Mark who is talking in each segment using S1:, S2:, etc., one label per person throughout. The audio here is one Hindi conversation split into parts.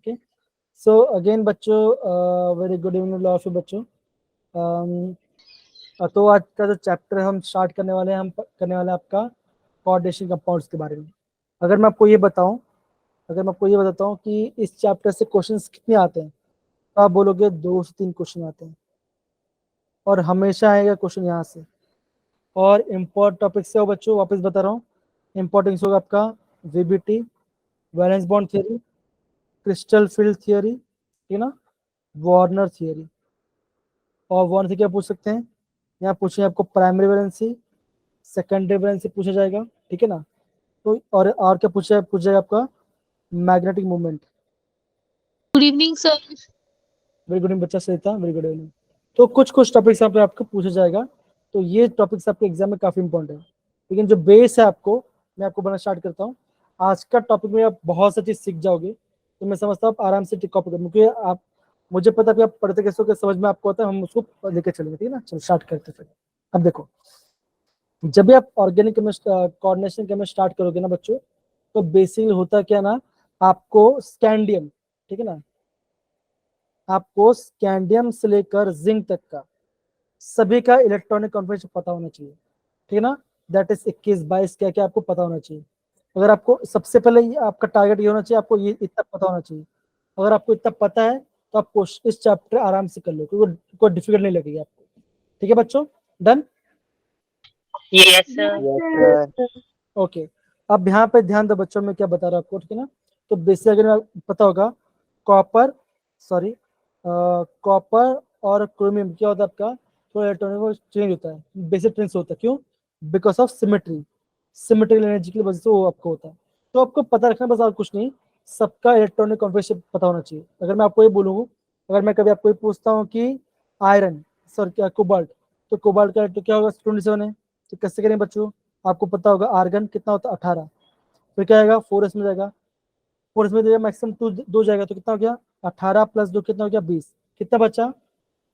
S1: ओके, सो अगेन बच्चों very good evening all of you बच्चों। तो आज का जो चैप्टर हम स्टार्ट करने वाले हैं, हम करने वाले हैं आपका कोऑर्डिनेशन कंपाउंड्स के बारे में। अगर मैं आपको ये बताऊं, अगर मैं आपको ये बताता हूँ कि इस चैप्टर से क्वेश्चंस कितने आते हैं, तो आप बोलोगे 2 से 3 क्वेश्चन आते हैं, और हमेशा आएगा क्वेश्चन यहाँ से। और इम्पोर्ट टॉपिक से हो बच्चों, वापस बता रहा हूँ, इम्पोर्टेंस होगा आपका VBT, valence bond theory, crystal field theory, ठीक है ना, वार्नर थ्योरी। और वार्नर से क्या पूछ सकते हैं, यहाँ पूछे आपको प्राइमरी वैलेंसी, सेकेंडरी वैलेंसी पूछा जाएगा, ठीक है ना। तो और क्या पूछ जाएगा आपका magnetic movement.
S2: Good evening sir.
S1: Very good बच्चा सहिता, वेरी गुड इवनिंग। तो कुछ कुछ टॉपिक्स यहाँ पे आपको पूछा जाएगा, तो ये टॉपिक्स आपके एग्जाम में काफी इंपॉर्टेंट है। लेकिन जो बेस है आपको, मैं आपको बनाना स्टार्ट करता हूँ। आज का टॉपिक में आप बहुत सी चीज सीख जाओगे, तो मैं समझता हूँ आप आराम से कॉपी करें, क्योंकि आप, मुझे पता है कि आप पढ़ते कैसे हो, समझ में आपको आता है, हम उसको लेके चलेंगे, ठीक है ना। चलो स्टार्ट करते फिर। अब देखो, जब भी आप ऑर्गेनिक कोऑर्डिनेशन केमिस्ट्री स्टार्ट करोगे ना बच्चों, तो बेसिकली होता क्या ना, आपको स्कैंडियम, ठीक है ना, आपको स्कैंडियम से लेकर जिंक तक का सभी का इलेक्ट्रॉनिक कॉन्फिगरेशन पता होना चाहिए, ठीक है ना। दैट इज 21 22 क्या क्या आपको पता होना चाहिए। अगर आपको सबसे पहले आपका टारगेट ये होना चाहिए, आपको ये इतना पता होना चाहिए। अगर आपको इतना पता है तो आपको इस चैप्टर आराम से कर लो, क्योंकि कोई डिफिकल्ट नहीं लगेगी आपको, ठीक है बच्चों, डन।
S2: Yes sir.
S1: ओके, अब यहाँ पे ध्यान दो बच्चों, में क्या बता रहा हूँ आपको, ठीक है ना। तो बेसिक अगर पता होगा, कॉपर, सॉरी, कॉपर और क्रोमियम क्या होता है आपका, तो इलेक्ट्रॉनिक चेंज होता है, बेसिक ट्रेंस होता है, क्यों, because of symmetry, symmetrical energy की वजह से वो आपको होता है। तो आपको पता रखना बस, और कुछ नहीं, सबका इलेक्ट्रॉनिक कॉन्फिगरेशन पता होना चाहिए। अगर मैं आपको ये बोलूँ, अगर मैं कभी आपको ये पूछता हूँ कि आयरन, सर क्या कोबाल्ट, तो कोबाल्ट का तो क्या होगा 27 है, तो कैसे करें बच्चों, आपको पता होगा आर्गन कितना होता है 18, फिर क्या आएगा 4s में जाएगा, 4s में मैक्सिमम 2 जाएगा, तो कितना हो गया 18 + 2 कितना हो गया 20, कितना बचा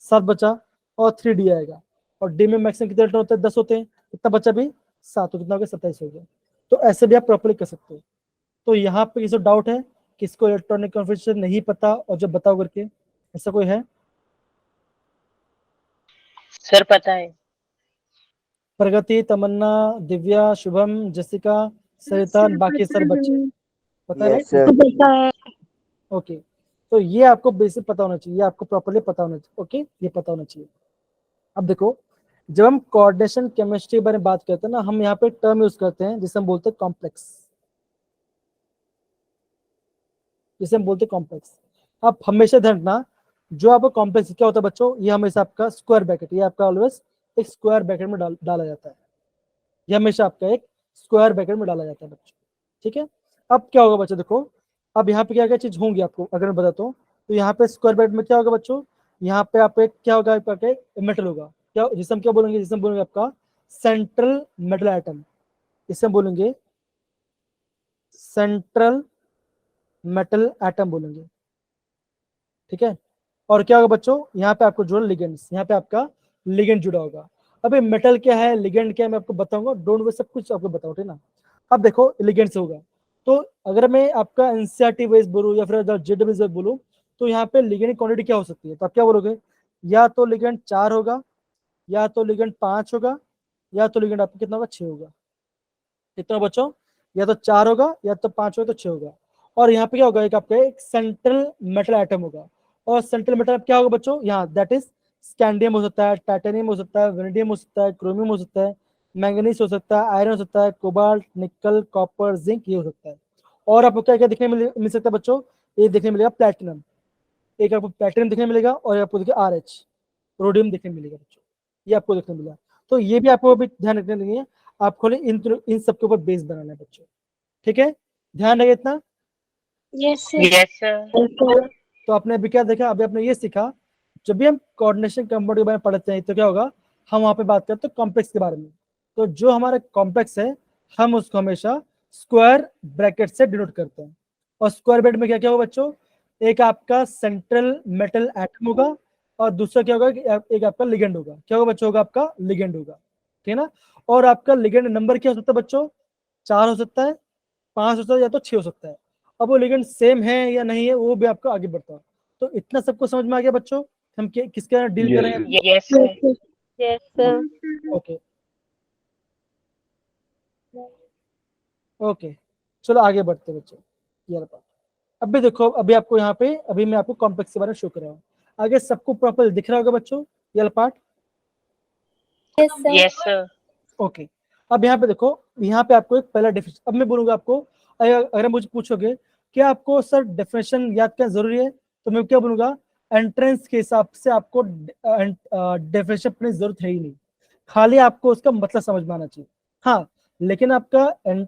S1: 7 बचा, और 3d आएगा, और डी में मैक्सिमम कितने इलेक्ट्रॉन होते हैं 10 होते हैं, कितना बचा भी 7, तो कितना हो गया 27 हो गया। तो ऐसे भी आप प्रॉपर्ली कर सकते हो। तो यहाँ पे किसी डाउट है, किसको इलेक्ट्रॉनिक कॉन्फिगरेशन नहीं पता और जब बताओ करके, ऐसा कोई है?
S2: सर पता है।
S1: प्रगति, तमन्ना, दिव्या, शुभम, जसिका, सरिता, बाकी सर बच्चे, पता है
S3: यस
S1: राइट?
S3: सर।
S1: ओके, तो ये आपको बेसिक पता होना चाहिए, ये आपको प्रॉपर्ली पता होना चाहिए, ओके, ये पता होना चाहिए। अब देखो, जब हम कोऑर्डिनेशन केमिस्ट्री के बारे में बात करते हैं ना, हम यहाँ पे टर्म यूज करते हैं जिसे हम बोलते हैं कॉम्प्लेक्स, जिसे हम बोलते हैं कॉम्प्लेक्स। आप हमेशा ध्यान रखना, जो आपका कॉम्प्लेक्स क्या होता है बच्चों, ये हमेशा आपका स्क्वायर ब्रैकेट, ये आपका ऑलवेज एक स्क्वायर ब्रैकेट में डाला जाता है, ये हमेशा आपका एक स्क्वायर ब्रैकेट में डाला जाता है बच्चों, ठीक है। अब क्या होगा बच्चों, देखो, अब यहाँ पे क्या क्या चीज होंगी आपको अगर मैं बताता हूँ, तो यहाँ पे स्क्वायर ब्रैकेट में क्या होगा बच्चों, यहाँ पे आप एक क्या होगा आपका मेटल होगा, क्या जिसे हम क्या बोलेंगे, जिसे हम बोलेंगे आपका सेंट्रल मेटल एटम, इसे हम बोलेंगे सेंट्रल मेटल एटम बोलेंगे, ठीक है। और क्या होगा बच्चों, यहाँ पे आपको जुड़ा लिगेंड्स, यहाँ पे आपका लिगेंड जुड़ा होगा। अब ये मेटल क्या है, लिगेंड क्या है, मैं आपको बताऊंगा, डोंट वे, सब कुछ आपको बताओ, ठीक ना। अब देखो लिगेंड से होगा, तो अगर मैं आपका एनसीईआरटी वाइज बोलूँ या फिर जेडब्ल्यू वाइज बोलूँ, तो यहाँ पे लिगेंड की क्वांटिटी क्या हो सकती है, तो आप क्या बोलोगे, या तो लिगेंड 4 होगा, या तो लिगेंड 5 होगा, या तो लिगेंड आपको कितना होगा 6 होगा, कितना बच्चों, या तो 4 होगा, या तो 5 होगा, तो 6 होगा। और यहाँ पे क्या होगा, एक आपका एक सेंट्रल मेटल एटम होगा, और सेंट्रल मेटल क्या होगा बच्चों, यहाँ दैट इज स्कैंडियम हो सकता है, टाइटेनियम हो सकता है, वेनेडियम हो सकता है, क्रोमियम हो सकता है, मैंगनीज हो सकता है, आयरन हो सकता है, कोबाल्ट, निकल, कॉपर, जिंक, ये हो सकता है। और आपको क्या क्या दिखने मिल सकता है बच्चों, ये देखने मिलेगा प्लेटिनम, एक आपको प्लेटिनम दिखने मिलेगा, और आपको देखिए RH, रोडियम देखने मिलेगा बच्चों, ये आपको देखने मिलेगा। तो ये भी आपको भी ध्यान रखने देंगे, आपको इन सब के ऊपर बेस बनाना है बच्चों, ठीक है, ध्यान रखिए इतना।
S2: Yes sir.
S1: तो आपने अभी क्या देखा, अभी आपने ये सीखा, जब भी हम कोऑर्डिनेशन कंपाउंड के बारे में पढ़ते हैं तो क्या होगा, हम वहां पे बात करते हैं कॉम्प्लेक्स के बारे में। तो जो हमारा कॉम्प्लेक्स है, हम उसको हमेशा स्क्वायर ब्रैकेट से डिनोट करते हैं। और स्क्वायर ब्रैकेट में क्या क्या होगा बच्चों, एक आपका सेंट्रल मेटल एटम होगा, और दूसरा क्या होगा कि एक आपका लिगेंड होगा, क्या होगा बच्चों, होगा आपका लिगेंड होगा, ठीक है ना। और आपका लिगेंड नंबर क्या हो सकता है बच्चों, 4 हो सकता है, 5 हो सकता है, या तो 6 हो सकता है। अब वो लिगेंड सेम है या नहीं है वो भी आपको आगे बढ़ता है। तो इतना सबको समझ में आ गया बच्चों, हम किसके डील कर रहे हैं?
S2: Yes, sir. Yes, sir.
S1: Okay okay, चलो आगे बढ़ते हैं बच्चों। ये रहा। अभी देखो, अभी आपको यहाँ पे, अभी मैं आपको कॉम्प्लेक्स के बारे में शो कर रहा हूँ। आगे सबको प्रॉपर दिख रहा होगा बच्चों ये पार्ट?
S2: Yes, sir.
S1: ओके, अब यहाँ पे देखो, यहाँ पे आपको एक पहला डेफिनेशन, अब मैं बोलूंगा आपको, अगर मुझे पूछोगे कि आपको सर डेफिनेशन याद करना जरूरी है, तो मैं क्या बोलूंगा, एंट्रेंस के हिसाब से आपको डेफिनेशन पढ़ने की जरूरत है ही नहीं, खाली आपको उसका मतलब समझ में आना चाहिए। हाँ, लेकिन आपका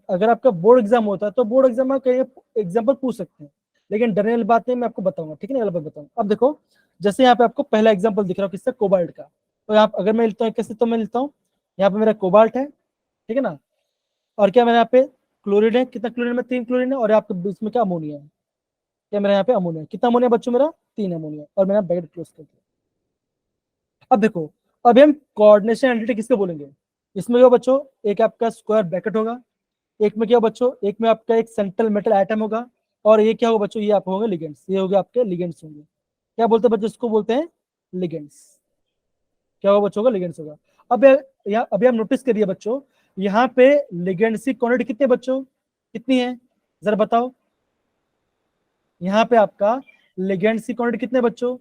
S1: अगर आपका बोर्ड एग्जाम होता है तो बोर्ड एग्जाम में कई एग्जाम्पल पूछ सकते हैं, लेकिन डरने वाली बात नहीं, मैं आपको बताऊंगा, ठीक है ना, अगला बात बताऊंगा। अब देखो, जैसे यहाँ पे आपको पहला एग्जाम्पल दिख रहा हो किसका, कोबाल्ट का। तो यहाँ अगर मैं लिखता हूँ कैसे, तो मैं लिखता हूँ, यहाँ पे मेरा कोबाल्ट है, ठीक है ना, और क्या मेरे यहाँ पे क्लोरीन है, कितना क्लोरीन में, 3 क्लोरीन है, और आपके बीच में क्या अमोनिया है, क्या मेरे यहाँ पे अमोनिया, कितना अमोनिया बच्चों मेरा, 3 अमोनिया, और मैंने ब्रैकेट क्लोज कर दिया। अब देखो, अभी हम कोऑर्डिनेशन एंटिटी किसको बोलेंगे, इसमें क्या बच्चों, एक आपका स्क्वायर ब्रैकेट होगा, एक में क्या बच्चों, एक में आपका एक सेंट्रल मेटल एटम होगा, और ये क्या होगा बच्चों, ये आप होंगे लिगेंड्स, ये होंगे आपके लिगेंड्स होंगे। क्या बोलते हैं बच्चों, इसको बोलते हैं लिगेंड्स। क्या होगा बच्चों का, लिगेंड्स होगा। अब यहाँ अभी हम नोटिस करिए बच्चों, यहाँ पे लिगेंड्स की क्वांटिटी कितनी है बच्चों, कितनी है, जरा बताओ। यहाँ पे आपका लिगेंड्स की क्वांटिटी कितने बच्चों,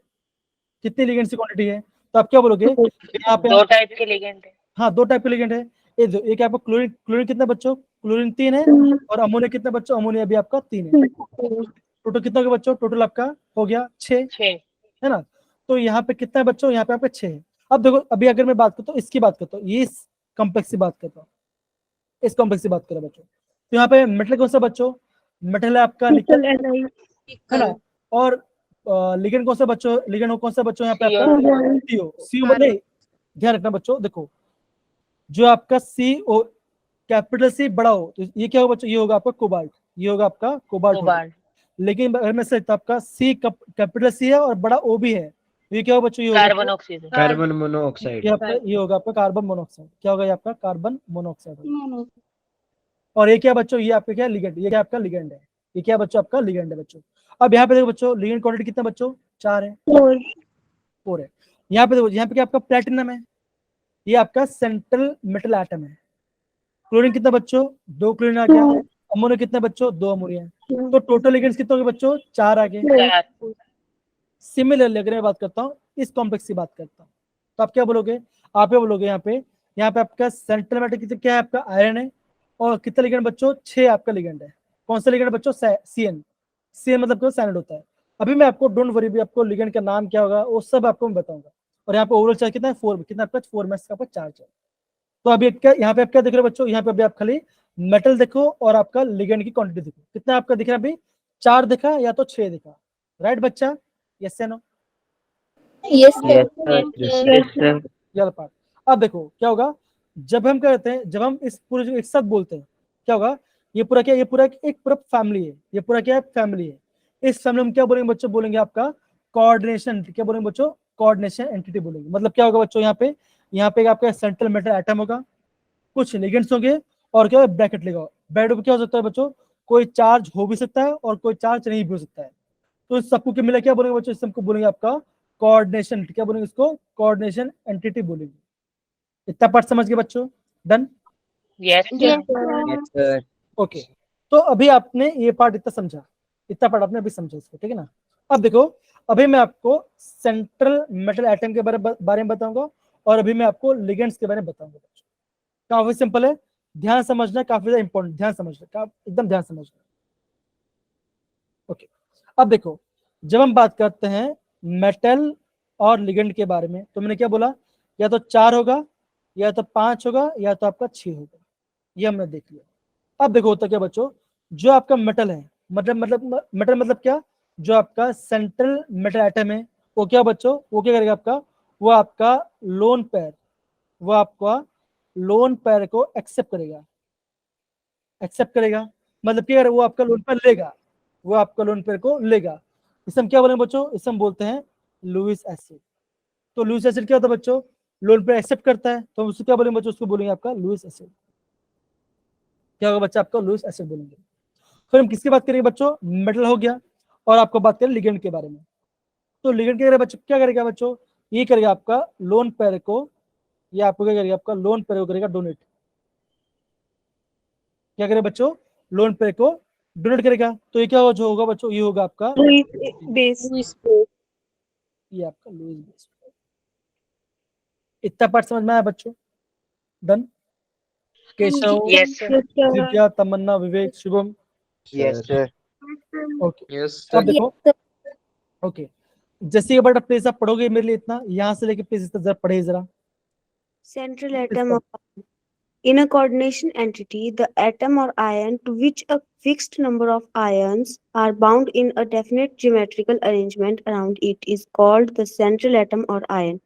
S1: कितनी लिगेंड्स की क्वांटिटी है, तो आप क्या बोलोगे, यहाँ पे
S2: 2 टाइप के लिगेंड है।
S1: हाँ 2 टाइप के लिगेंड है। एक आपका क्लोरीन, क्लोरीन कितने बच्चों, क्लोरीन 3 है, और अमोनिया कितने बच्चों, अमोनिया भी आपका 3 है। टोटल कितना हो गया बच्चों, टोटल आपका हो गया 6,
S2: 6।
S1: है ना। तो यहाँ पे कितना है बच्चों, यहाँ पे आपका 6 है। अब देखो, अभी अगर मैं बात करता हूँ इसकी, बात करता हूँ ये इस कॉम्प्लेक्स की बात करता हूँ, इस कॉम्प्लेक्स की बात करें बच्चों, तो यहाँ पे मेटल कौन सा बच्चों, मेटल है आपका निकल, है ना, और लिगेंड कौन सा बच्चों, लिगेंड कौन सा बच्चों, यहाँ पे आपका सीओ, सीओ मतलब, ध्यान रखना बच्चों, देखो जो आपका सीओ कैपिटल सी बड़ा हो तो ये क्या होगा बच्चों, ये होगा आपका कोबाल्ट, ये होगा आपका कोबाल्ट होगा।
S2: कोबाल्ट।
S1: लेकिन अगर मैं से आपका सी कैपिटल सी है और बड़ा ओ भी है, तो ये क्या होगा बच्चों, ये होगा
S2: कार्बन ऑक्सीजन।
S3: Carbon monoxide.
S1: ये होगा आपका कार्बन मोनोऑक्साइड। क्या होगा ये आपका कार्बन मोनोऑक्साइड। और ये क्या बच्चों, ये आपका क्या लिगेंड, ये क्या आपका लिगेंड है, ये क्या बच्चों आपका लिगेंड है बच्चों। अब यहाँ पे देखो बच्चों, लिगेंड क्वांटिटी कितना बच्चों, 4 है, 4 है। यहाँ पे देखो, यहाँ पे क्या आपका प्लेटिनम है, ये आपका सेंट्रल मेटल एटम है। क्लोरीन कितना बच्चों, 2 क्लोरीन आ गया, अमोनिया कितना बच्चों, 2 अमोनिया। तो टोटल लिगेंड्स कितने हो गए बच्चों, 4 आ गए।
S2: 4।
S1: सिमिलरली अगर मैं बात करता हूँ इस कॉम्प्लेक्स की बात करता हूँ, तो आप क्या बोलोगे, आप क्या बोलोगे, यहाँ पे आपका सेंट्रल मेटल कितना, क्या है आपका आयरन है, और कितना लिगेंड बच्चों, 6 आपका लिगेंड है। कौन सा लिगेंड बच्चों, सीएन, सीएन मतलब क्या, साइनाइड होता है। अभी मैं आपको, डोंट वरी, भी आपको लिगेंड का नाम क्या होगा वो सब आपको मैं बताऊंगा। और यहाँ पे ओवरऑल चार्ज कितना है, 4, कितना आपका 4 मैथ्स का आपका चार्ज है। तो अभी क्या, यहाँ पे आप क्या देख रहे हो बच्चों, यहाँ पे अभी आप खाली मेटल देखो और आपका लिगेंड की क्वांटिटी देखो, कितना आपका दिख रहा है अभी, 4 दिखा या तो 6 दिखा, राइट बच्चा, यस या नो।
S3: Yes sir.
S1: ये पार्ट। अब देखो क्या होगा, जब हम क्या कहते हैं, जब हम इस पूरे एक साथ बोलते हैं, क्या होगा, ये पूरा क्या, ये पूरा एक पूरा फैमिली है, ये पूरा क्या है, फैमिली है। इस फैमिली में क्या बोलेंगे बच्चों, बोलेंगे आपका कोऑर्डिनेशन, क्या बोलेंगे बच्चों, कोऑर्डिनेशन एंटिटी बोलेंगे। मतलब क्या होगा बच्चों, यहाँ पे आपका सेंट्रल मेटल एटम होगा, कुछ लिगेंड्स होंगे, और क्या ब्रैकेट लगा, ब्रैकेट में क्या हो सकता है बच्चों, कोई चार्ज हो भी सकता है और कोई चार्ज नहीं भी हो सकता है। तो इस सबको क्या मिला, क्या बोलेंगे बच्चों, इस सबको बोलेंगे आपका कोऑर्डिनेशन, क्या बोलेंगे इसको, कोऑर्डिनेशन एंटिटी बोलेंगे। इतना पार्ट समझ गए बच्चों, done.
S2: Yes
S3: yes sir.
S1: Okay, तो अभी आपने ये पार्ट इतना समझा, इतना पार्ट आपने अभी समझा इसको, ठीक है ना। अब देखो, अभी मैं आपको सेंट्रल मेटल एटम के बारे में बताऊंगा, और अभी मैं आपको लिगेंड्स के बारे में बताऊंगा बच्चों। काफी सिंपल है, ध्यान समझना, काफी ज्यादा इंपॉर्टेंट, ध्यान समझना, एकदम ध्यान समझना। ओके, अब देखो, जब हम बात करते हैं मेटल और लिगेंड के बारे में, तो मैंने क्या बोला, या तो 4 होगा, या तो 5 होगा, या तो आपका 6 होगा, ये हमने देख लिया। अब देखो होता क्या बच्चों, जो आपका मेटल है, मेटल मतलब क्या, जो आपका सेंट्रल मेटल एटम है, वो क्या बच्चों, वो क्या करेगा आपका, वो आपका लोन पेयर, वो आपका लोन पेयर को एक्सेप्ट करेगा, एक्सेप्ट करेगा, मतलब क्या करेगा, वो आपका लोन पेयर लेगा, वो आपका लोन पेयर को लेगा। इसे हम क्या बोलेंगे बच्चों, इसे हम बोलते हैं लुईस एसिड। तो लुईस एसिड क्या होता है बच्चों, लोन पेयर एक्सेप्ट करता है, तो हम उसको क्या बोलेंगे बच्चों, उसको बोलेंगे आपका लुईस एसिड। क्या होगा बच्चा, आपका लुईस एसिड बोलेंगे। फिर हम किसकी बात करेंगे बच्चों, मेटल हो गया, और आपको बात करें लिगेंड के बारे में। तो लिगेंड के बच्चों क्या करेगा बच्चों, ये करेगा आपका लोन पेयर को, ये आपको क्या करेगा, आपका लोन पेयर को करेगा डोनेट। क्या करेगा बच्चों, लोन पेयर को डोनेट करेगा। तो ये क्या हो, जो होगा बच्चों, ये होगा आपका
S2: बेस।
S1: ये आपका लुईस बेस। इतना पार्ट समझ में आया बच्चों, done. Keshav,
S2: Yes, sir.
S1: Divya, Tamanna, Vivek, Shubham,
S3: Yes, sir.
S1: Okay.
S3: Yes,
S1: अब देखो, ओके, जैसे ये बड़ा प्लीज आप पढ़ोगे मेरे लिए इतना, यहाँ से लेके प्लीज इतना जरा पढ़े जरा।
S4: Central atom of in a coordination entity, the atom or ion to which a fixed number of ions are bound in a definite geometrical arrangement around it is called the central atom or ion.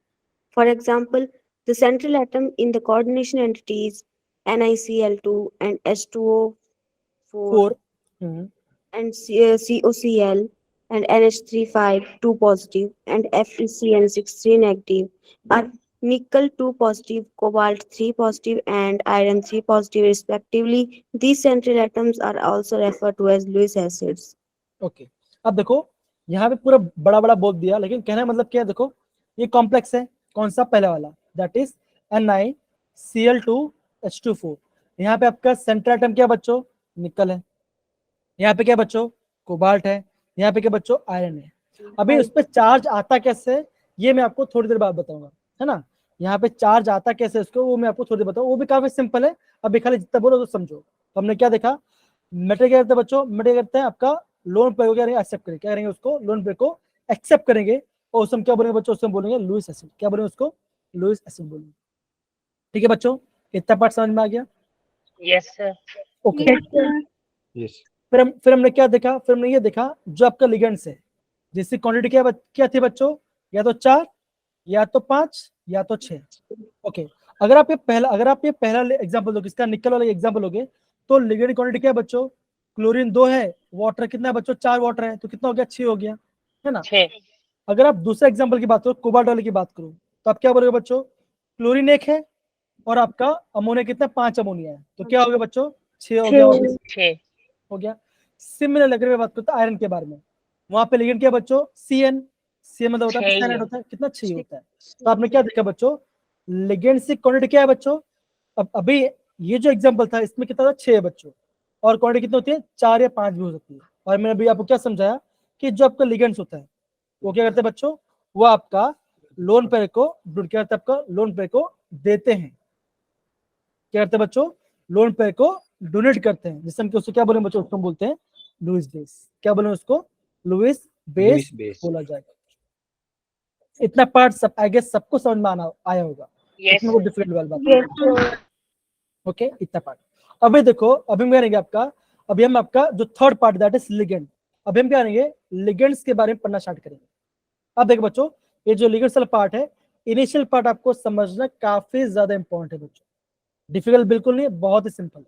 S4: For example, the central atom in the coordination entities NiCl2 and H2O4
S1: 4
S4: and COCl and NH35 2 positive and FeCN6 3 negative are nickel 2 positive, cobalt 3 positive and iron 3 positive respectively. These central atoms are also referred to as Lewis acids.
S1: Okay. अब देखो यहाँ पे पूरा बड़ा बड़ा बोल दिया, लेकिन कहना मतलब क्या है, देखो ये कॉम्प्लेक्स है, कौन सा, पहला वाला, दैट इज NiCl2H24। यहाँ पे आपका सेंट्रल एटम क्या बच्चों, निकल है। यहाँ पे क्या बच्चों, कोबाल्ट है। यहाँ पे क्या बच्चों, आयरन है। अभी उस पर चार्ज आता कैसे, ये मैं आपको थोड़ी देर बाद बताऊंगा, है ना। यहाँ पे चार्ज आता कैसे उसको, वो मैं आपको थोड़ी देर बताऊँ, वो भी काफी सिंपल है। अभी खाली जितना बोलो तो समझो। तो हमने क्या देखा, मेटल क्या करते हैं बच्चों, मेटल करते हैं आपका लोन पे क्या एक्सेप्ट करेंगे, क्या करेंगे उसको, लोन पे को एक्सेप्ट करेंगे, और उसमें क्या बोलेंगे बच्चों, उसमें बोलेंगे लुईस एसिड। क्या बोलेंगे उसको, लुईस एसिड बोलेंगे। ठीक है बच्चों, इतना पार्ट समझ में आ गया।
S2: Yes, sir.
S1: ओके।
S3: Yes.
S1: फिर हमने क्या देखा, फिर हमने ये देखा जो आपका लिगेंड्स है, जिसकी क्वांटिटी क्या थी बच्चों, या तो 4 या तो 5 या तो 6। ओके। अगर आप ये पहला एग्जांपल लोगे, इसका निकल वाला एग्जांपल लोगे, तो लिगेंड क्वांटिटी क्या है बच्चों, क्लोरीन 2 है, वाटर कितना है बच्चों, 4 वाटर है, तो कितना हो गया, 6 हो गया, है ना।
S2: 6.
S1: अगर आप दूसरे एग्जांपल की बात करो, कोबाल्ट वाले की बात करो, तो आप क्या बोलोगे बच्चों, क्लोरीन 1 है और आपका अमोनिया कितना, 5 अमोनिया है, तो क्या हो गया बच्चों, 6 हो गया,
S2: 6.
S1: हो गया। सिमिलर अगर मैं बात करता हूँ आयरन के बारे में, वहां पे लिगेंड क्या है बच्चों, सी मतलब होता है साइनाइड होता है, कितना, 6 होता है। तो आपने क्या देखा बच्चों, लिगेंड से क्वांटिटी क्या है बच्चों, अब अभी ये जो एग्जांपल था इसमें कितना था, 6 है बच्चों, और क्वांटिटी कितनी होती है, 4 या 5 भी हो सकती है। और मैंने अभी आपको क्या समझाया कि जो आपका लिगेंड्स होता है वो क्या करते हैं बच्चों, वो आपका लोन पेयर को क्या करते हैं, आपका लोन पेयर को देते हैं। क्या करते हैं बच्चों, लोन पेयर को डोनेट करते हैं, जिससे हम उसको क्या बोले बच्चों, उसको हम बोलते हैं लुईस बेस। क्या बोले उसको, लुईस बेस
S3: Lewis base.
S1: बोला जाएगा। इतना पार्ट सब आई गेस सबको समझ में आया होगा,
S2: Yes,
S1: इसमें कोई
S2: sir.
S1: डिफिकल्ट वाली बात नहीं। ओके, इतना पार्ट। अभी देखो, अभी हम करेंगे आपका, अभी हम आपका जो third part that is ligand, अभी हम क्या करेंगे, लिगेंड्स के बारे में पढ़ना स्टार्ट करेंगे। अब देखो बच्चों, ये जो लिगेंड्स वाला पार्ट है, इनिशियल पार्ट आपको समझना काफी ज्यादा इंपॉर्टेंट है बच्चों, डिफिकल्ट बिल्कुल नहीं, बहुत ही सिंपल है।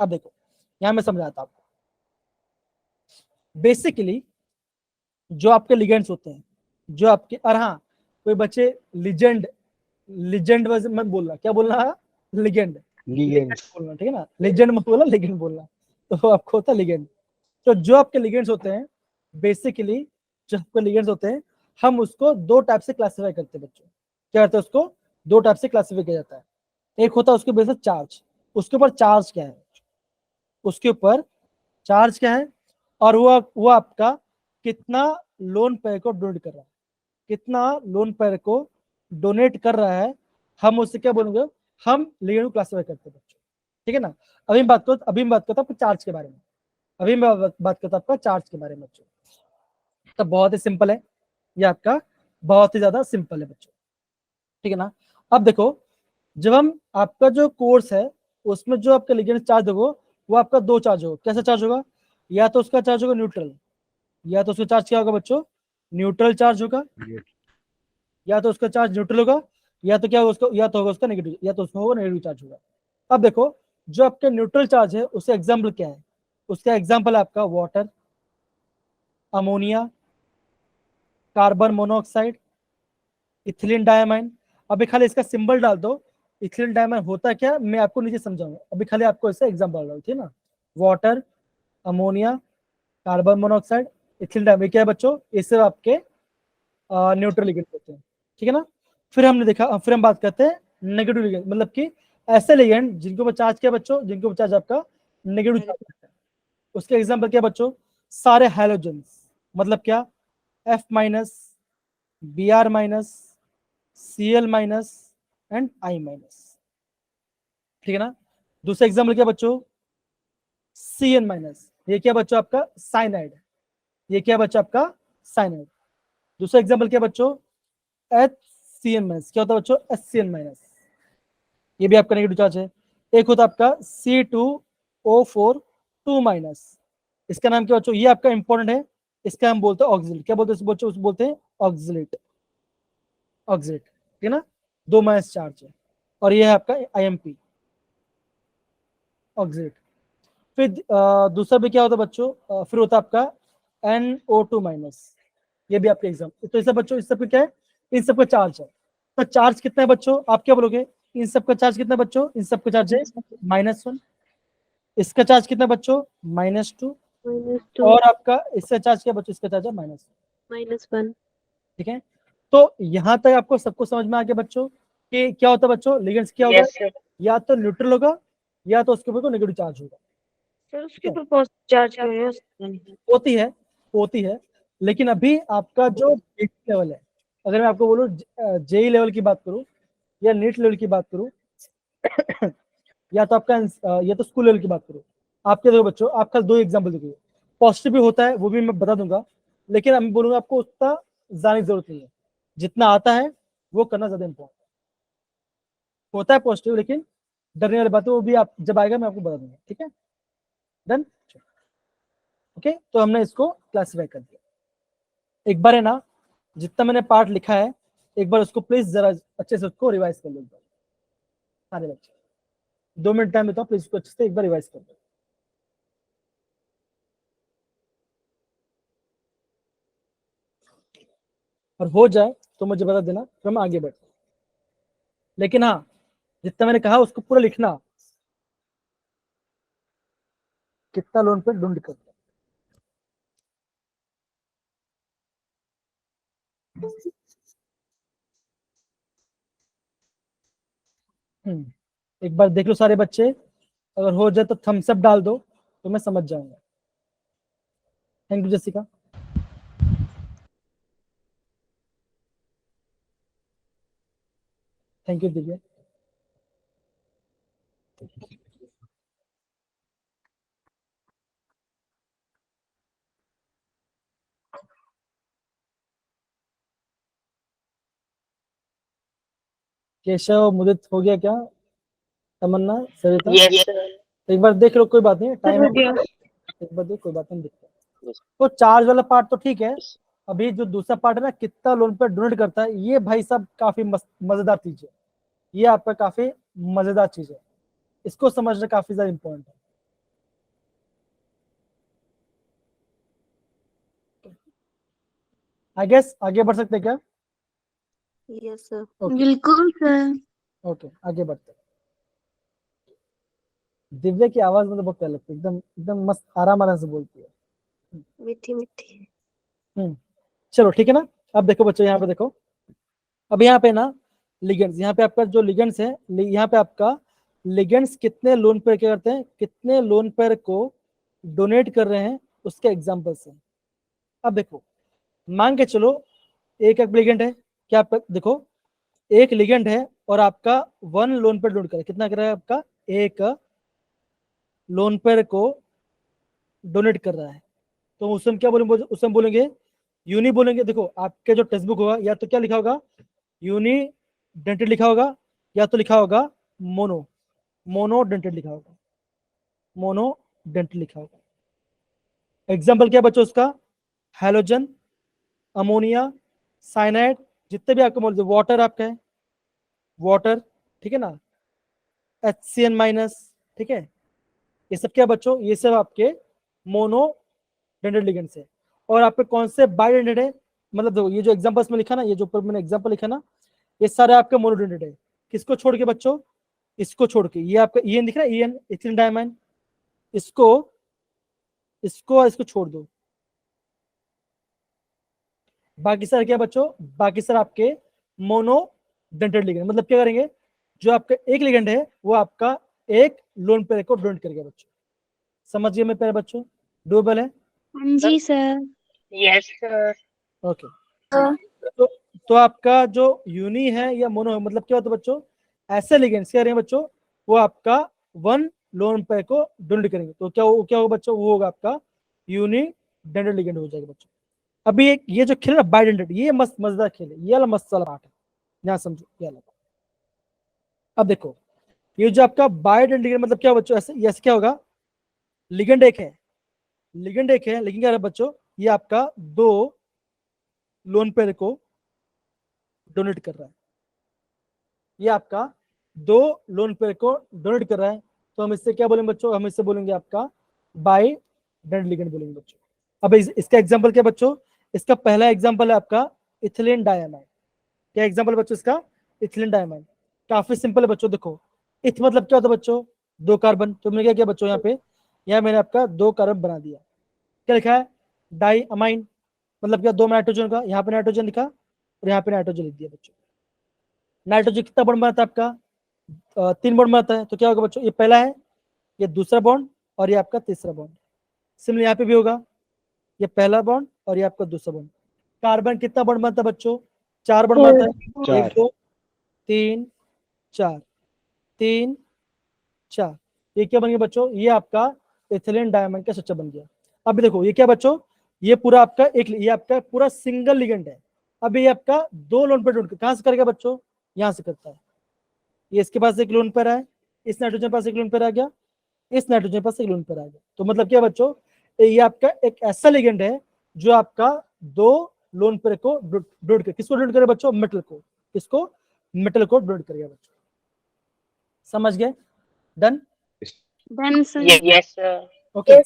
S1: अब देखो यहां मैं समझाता हूं आपको। बेसिकली जो आपके लिगेंड्स होते हैं, जो आपके, और हाँ कोई बच्चे लिजेंड मत बोलना, क्या बोलना है, लिगेंड
S3: Ligands.
S1: बोलना, ठीक है ना, लेजेंड मत बोलना, लिगेंड बोलना। तो आपको होता है लिगेंड। तो जो आपके लिगेंड्स होते हैं, बेसिकली जो आपके लिगेंड्स होते हैं, हम उसको 2 टाइप से क्लासिफाई करते हैं बच्चों। क्या करते हैं उसको, 2 टाइप से क्लासिफाई किया जाता है। एक होता है उसके बेसिस चार्ज, उसके ऊपर चार्ज क्या है, उसके ऊपर चार्ज क्या है, और वो आपका कितना लोन पेयर को डोनेट कर रहा है, कितना लोन पेयर को डोनेट कर रहा है, हम उससे क्या बोलेंगे, हम लिगेंड को क्लासिफाई करते हैं बच्चों। ठीक है ना। अभी मैं बात करता हूँ चार्ज के बारे में, अभी मैं बात करता हूँ आपका चार्ज के बारे में बच्चों। तो बहुत ही सिंपल है ये आपका, बहुत ही ज्यादा सिंपल है बच्चों, ठीक है ना। अब देखो, जब हम आपका जो कोर्स है उसमें जो आपका लिगेंड चार्ज होगा, वो आपका 2 चार्ज होगा। कैसा चार्ज होगा, या तो उसका चार्ज होगा न्यूट्रल, या तो उसका चार्ज क्या होगा बच्चों, न्यूट्रल चार्ज होगा, या तो उसका चार्ज न्यूट्रल होगा, या तो क्या होगा उसका, या तो होगा उसका नेगेटिव, या तो उसमें होगा नेगेटिव चार्ज होगा। अब देखो, जो आपका न्यूट्रल चार्ज है उसका एग्जाम्पल क्या है, उसका एग्जाम्पल है आपका water, ammonia, carbon monoxide, ethylene diamine. अभी खाली इसका सिंबल डाल दो, इथिलीन डायमाइन होता क्या, मैं आपको नीचे समझाऊंगा, अभी खाली आपको इसका एग्जाम्पल डाल दो, ठीक है ना। Water, ammonia, carbon monoxide, ethylene dioxide, क्या है बच्चों, ये सब आपके न्यूट्रल लिगेंड होते हैं, ठीक है ना। फिर हमने देखा, फिर हम बात करते हैं नेगेटिव लिगेंड, मतलब कि ऐसे लिगेंड जिनके ऊपर चार्ज क्या है बच्चों, जिनके ऊपर चार्ज आपका नेगेटिव चार्ज है। उसके एग्जांपल क्या बच्चों, सारे हैलोजेंस, मतलब क्या, F minus, Br minus, Cl minus and I minus, ठीक है ना। दूसरा एग्जांपल क्या बच्चों, Cn माइनस, ये क्या बच्चों आपका साइनाइड, ये क्या बच्चों आपका साइनाइड। दूसरा एग्जांपल क्या बच्चों, HCN माइनस, क्या होता है बच्चों, HCN माइनस, ये भी आपका नेगेटिव चार्ज है। एक होता है आपका C2O4 2 माइनस, इसका नाम क्या बच्चों, ये आपका इंपॉर्टेंट है, इसका हम बोलते हैं ऑक्सिलेट, क्या बोलते हैं बच्चों, उसको बोलते हैं ऑक्सिलेट, ऑक्सिलेट, ठीक है ना, 2 माइनस चार्ज है। और ये है आपका IMP, ऑक्सिलेट। फिर दूसरा भी क्या होता है बच्चों, फिर होता है आपका NO2 माइनस, ये भी आपके एग्जाम, तो इस सब बच्चों, इस सब क्या है, इन सबका चार्ज है। तो चार्ज कितना है बच्चों, आप क्या बोलोगे, इन सबका चार्ज कितना है बच्चों, इन सबका चार्ज है -1, इसका चार्ज कितना बच्चों, -2,
S2: -2
S1: और आपका इसका चार्ज क्या बच्चों, इसका चार्ज है -1,
S2: -1
S1: ठीक है। तो यहां तक आपको सबको समझ में आ गया बच्चों कि क्या होता है बच्चों, लिगेंड्स क्या होगा,
S2: यस सर।
S1: या तो न्यूट्रल होगा या तो उसके ऊपर नेगेटिव चार्ज होगा,
S2: सर उसके ऊपर पॉजिटिव चार्ज क्यों है, उसका नहीं।
S1: होती है, होती है। लेकिन अभी आपका जो लेवल है, अगर मैं आपको बोलूँ JEE लेवल की बात करूँ या नीट लेवल की बात करूँ या तो आपका या तो स्कूल लेवल की बात करूँ, आपके देखो बच्चों, आपका 2 एग्जाम्पल देखिए, पॉजिटिव भी होता है, वो भी मैं बता दूंगा, लेकिन मैं बोलूंगा आपको उतना जाने की जरूरत नहीं है, जितना आता है वो करना ज्यादा इंपॉर्टेंट होता है। पॉजिटिव लेकिन डरने वाली बात है, वो भी आप जब आएगा मैं आपको बता दूंगा, ठीक है, डन। ओके, तो हमने इसको क्लासिफाई कर दिया। एक बार है ना, जितना मैंने पार्ट लिखा है, एक बार उसको प्लीज जरा अच्छे से उसको रिवाइज कर लो एक बार, सारे बच्चे 2 मिनट टाइम देता हूँ, प्लीज उसको अच्छे से एक बार रिवाइज कर लो। और हो जाए तो मुझे बता देना, फिर हम आगे बढ़ते। लेकिन हाँ, जितना मैंने कहा उसको पूरा लिखना, कितना लोन पे ढूंढ कर। एक बार देख लो सारे बच्चे, अगर हो जाए तो थम्स अप डाल दो, तो मैं समझ जाऊंगा। Thank you Jessica. Thank you Divya. Keshav Mudit हो गया क्या, तमन्ना, सरिता,
S2: यस सर।
S1: एक बार देख लो, कोई बात नहीं,
S2: सर
S1: टाइम
S2: हो
S1: है,
S2: गया।
S1: एक बार देख, कोई बात नहीं, दिखता है। तो चार्ज वाला पार्ट तो ठीक है, अभी जो दूसरा पार्ट है ना, कितना लोन पे डोनेट करता है, ये भाई साहब काफी मजेदार चीज है, ये आपका काफी मजेदार चीज है, इसको समझना काफी ज्यादा इंपॉर्टेंट है। आई गेस आगे बढ़ सकते हैं क्या,
S4: यस सर।
S1: ओके
S2: बिल्कुल सर।
S1: ओके, आगे बढ़ते हैं। दिव्या की आवाज मुझे बहुत प्यारी लगती है, एकदम एकदम मस्त आराम आराम से बोलती है।
S4: मीठी मीठी।
S1: चलो ठीक है ना। अब देखो बच्चों, यहाँ पे देखो, अब यहाँ पे ना लिगेंड्स, यहाँ पे आपका जो लिगेंड्स है, यहाँ पे आपका लिगेंड्स कितने लोन पेयर क्या करते हैं, कितने लोन पेयर को डोनेट कर रहे हैं, उसके एग्जाम्पल्स हैं। अब देखो, मान के चलो एक एक लिगेंड है, क्या आपका देखो, एक लिगेंड है और आपका 1 लोन पेयर डोनेट करे, कितना कर रहा है आपका, एक लोन पेयर को डोनेट कर रहा है, तो उसमें क्या बोलेंगे, उसमें बोलेंगे यूनि बोलेंगे। देखो आपके जो टेक्स्ट बुक होगा, या तो क्या लिखा होगा, यूनि डेंटेड लिखा होगा, या तो लिखा होगा मोनो, मोनो डेंटेड लिखा होगा, मोनो डेंटेड लिखा होगा। एग्जाम्पल क्या बच्चों उसका, हेलोजन, अमोनिया, साइनाइड, जितने भी आपको बोल, वाटर आपका है, वाटर, ठीक है ना, HCN माइनस, ठीक है, ये सब क्या बच्चों, ये सब आपके मोनो डेंटेड लिगेंड्स है। और आपके कौन से बाइडेंटेड है, मतलब देखो ये जो एग्जांपल्स में लिखा ना, ये जो ऊपर मैंने एग्जांपल लिखा ना, ये सारे आपके मोनोडेंटेड है। किसको छोड़ के बच्चों, इसको छोड़ के, ये आपका EN दिख रहा है, EN, इथिलीन डायमाइन, इसको इसको और इसको छोड़ दो, बाकी सर क्या बच्चों, बाकी सर आपके मोनो डेंटेड लिगेंड। मतलब क्या करेंगे, जो आपका एक लिगेंड है वो आपका एक लोन पेयर को डोनेट करेगा बच्चों। समझ गए मेरे प्यारे बच्चों, डूएबल है?
S4: हाँ जी सर।
S2: Yes sir.
S1: ओके, तो आपका जो यूनी है या मोनो है, मतलब क्या होता है बच्चों, ऐसे लिगेंड्स क्या करेंगे बच्चों, वो आपका वन लोन पेयर को डोनेट करेंगे। तो क्या होगा बच्चों, वो होगा आपका यूनी डेंटेड लिगेंड हो जाएगा बच्चों। अभी ये जो खेल है बाइडेंटेड, ये मस्त मजेदार खेल है, ये वाला मस्त वाला पार्ट है, यहाँ समझो ये वाला। अब देखो ये जो आपका बाइडेंटेड लिगेंड मतलब क्या बच्चों, ऐसे क्या होगा, लिगेंड एक है, लेकिन क्या है बच्चों, ये आपका दो लोन पेयर को डोनेट कर रहा है, ये आपका दो लोन पेयर को डोनेट कर रहा है। तो हम इससे क्या बोलेंगे बच्चों, हम इससे बोलेंगे आपका बाई डेंटेड लिगेंड बोलेंगे बच्चों। अब इसका एग्जांपल क्या बच्चों, इसका पहला एग्जांपल है आपका इथिलीन डायमाइड। क्या एग्जांपल बच्चों इसका, इथिलीन डायमाइड। काफी सिंपल है बच्चों, देखो इथ मतलब क्या होता है बच्चों, दो कार्बन। तो मैंने क्या किया बच्चों, यहाँ मैंने आपका दो कार्बन बना दिया। क्या लिखा है, डाई अमाइन, मतलब क्या दो नाइट्रोजन का, यहाँ पे नाइट्रोजन लिखा और यहाँ पे नाइट्रोजन लिख दिया बच्चों। नाइट्रोजन कितना बॉन्ड बनाता है आपका, 3 बॉन्ड बनाता है। तो क्या होगा बच्चों, ये पहला है, ये दूसरा बॉन्ड और ये आपका तीसरा बॉन्ड। सिमिलर यहाँ पे भी होगा, ये पहला बॉन्ड और ये आपका दूसरा बॉन्ड। कार्बन कितना बॉन्ड बनता है बच्चों, 4 बॉन्ड बनता है,
S3: 4
S1: 1 2 3 4 3 4। ये क्या बन गया बच्चों, ये आपका इथिलीन डायमंड का स्ट्रक्चर बन गया। अब देखो ये क्या बच्चों, ये पूरा आपका ये आपका पूरा सिंगल लिगेंड है। अब ये आपका दो लोन पेयर कहां से करेगा बच्चों, यहां से करता है। ये इसके पास एक लोन पेयर है, इस नाइट्रोजन पास एक लोन पेयर आ गया, इस नाइट्रोजन पास एक लोन पेयर आ गया। तो मतलब क्या बच्चों, ये आपका एक ऐसा लिगेंड है जो आपका दो लोन पेयर को डोनेट करे। किसको डोनेट करे बच्चों, मेटल को। किसको, मेटल को डोनेट करेगा बच्चों। समझ गए, done?
S4: Done sir.
S2: Yes sir.
S1: Okay,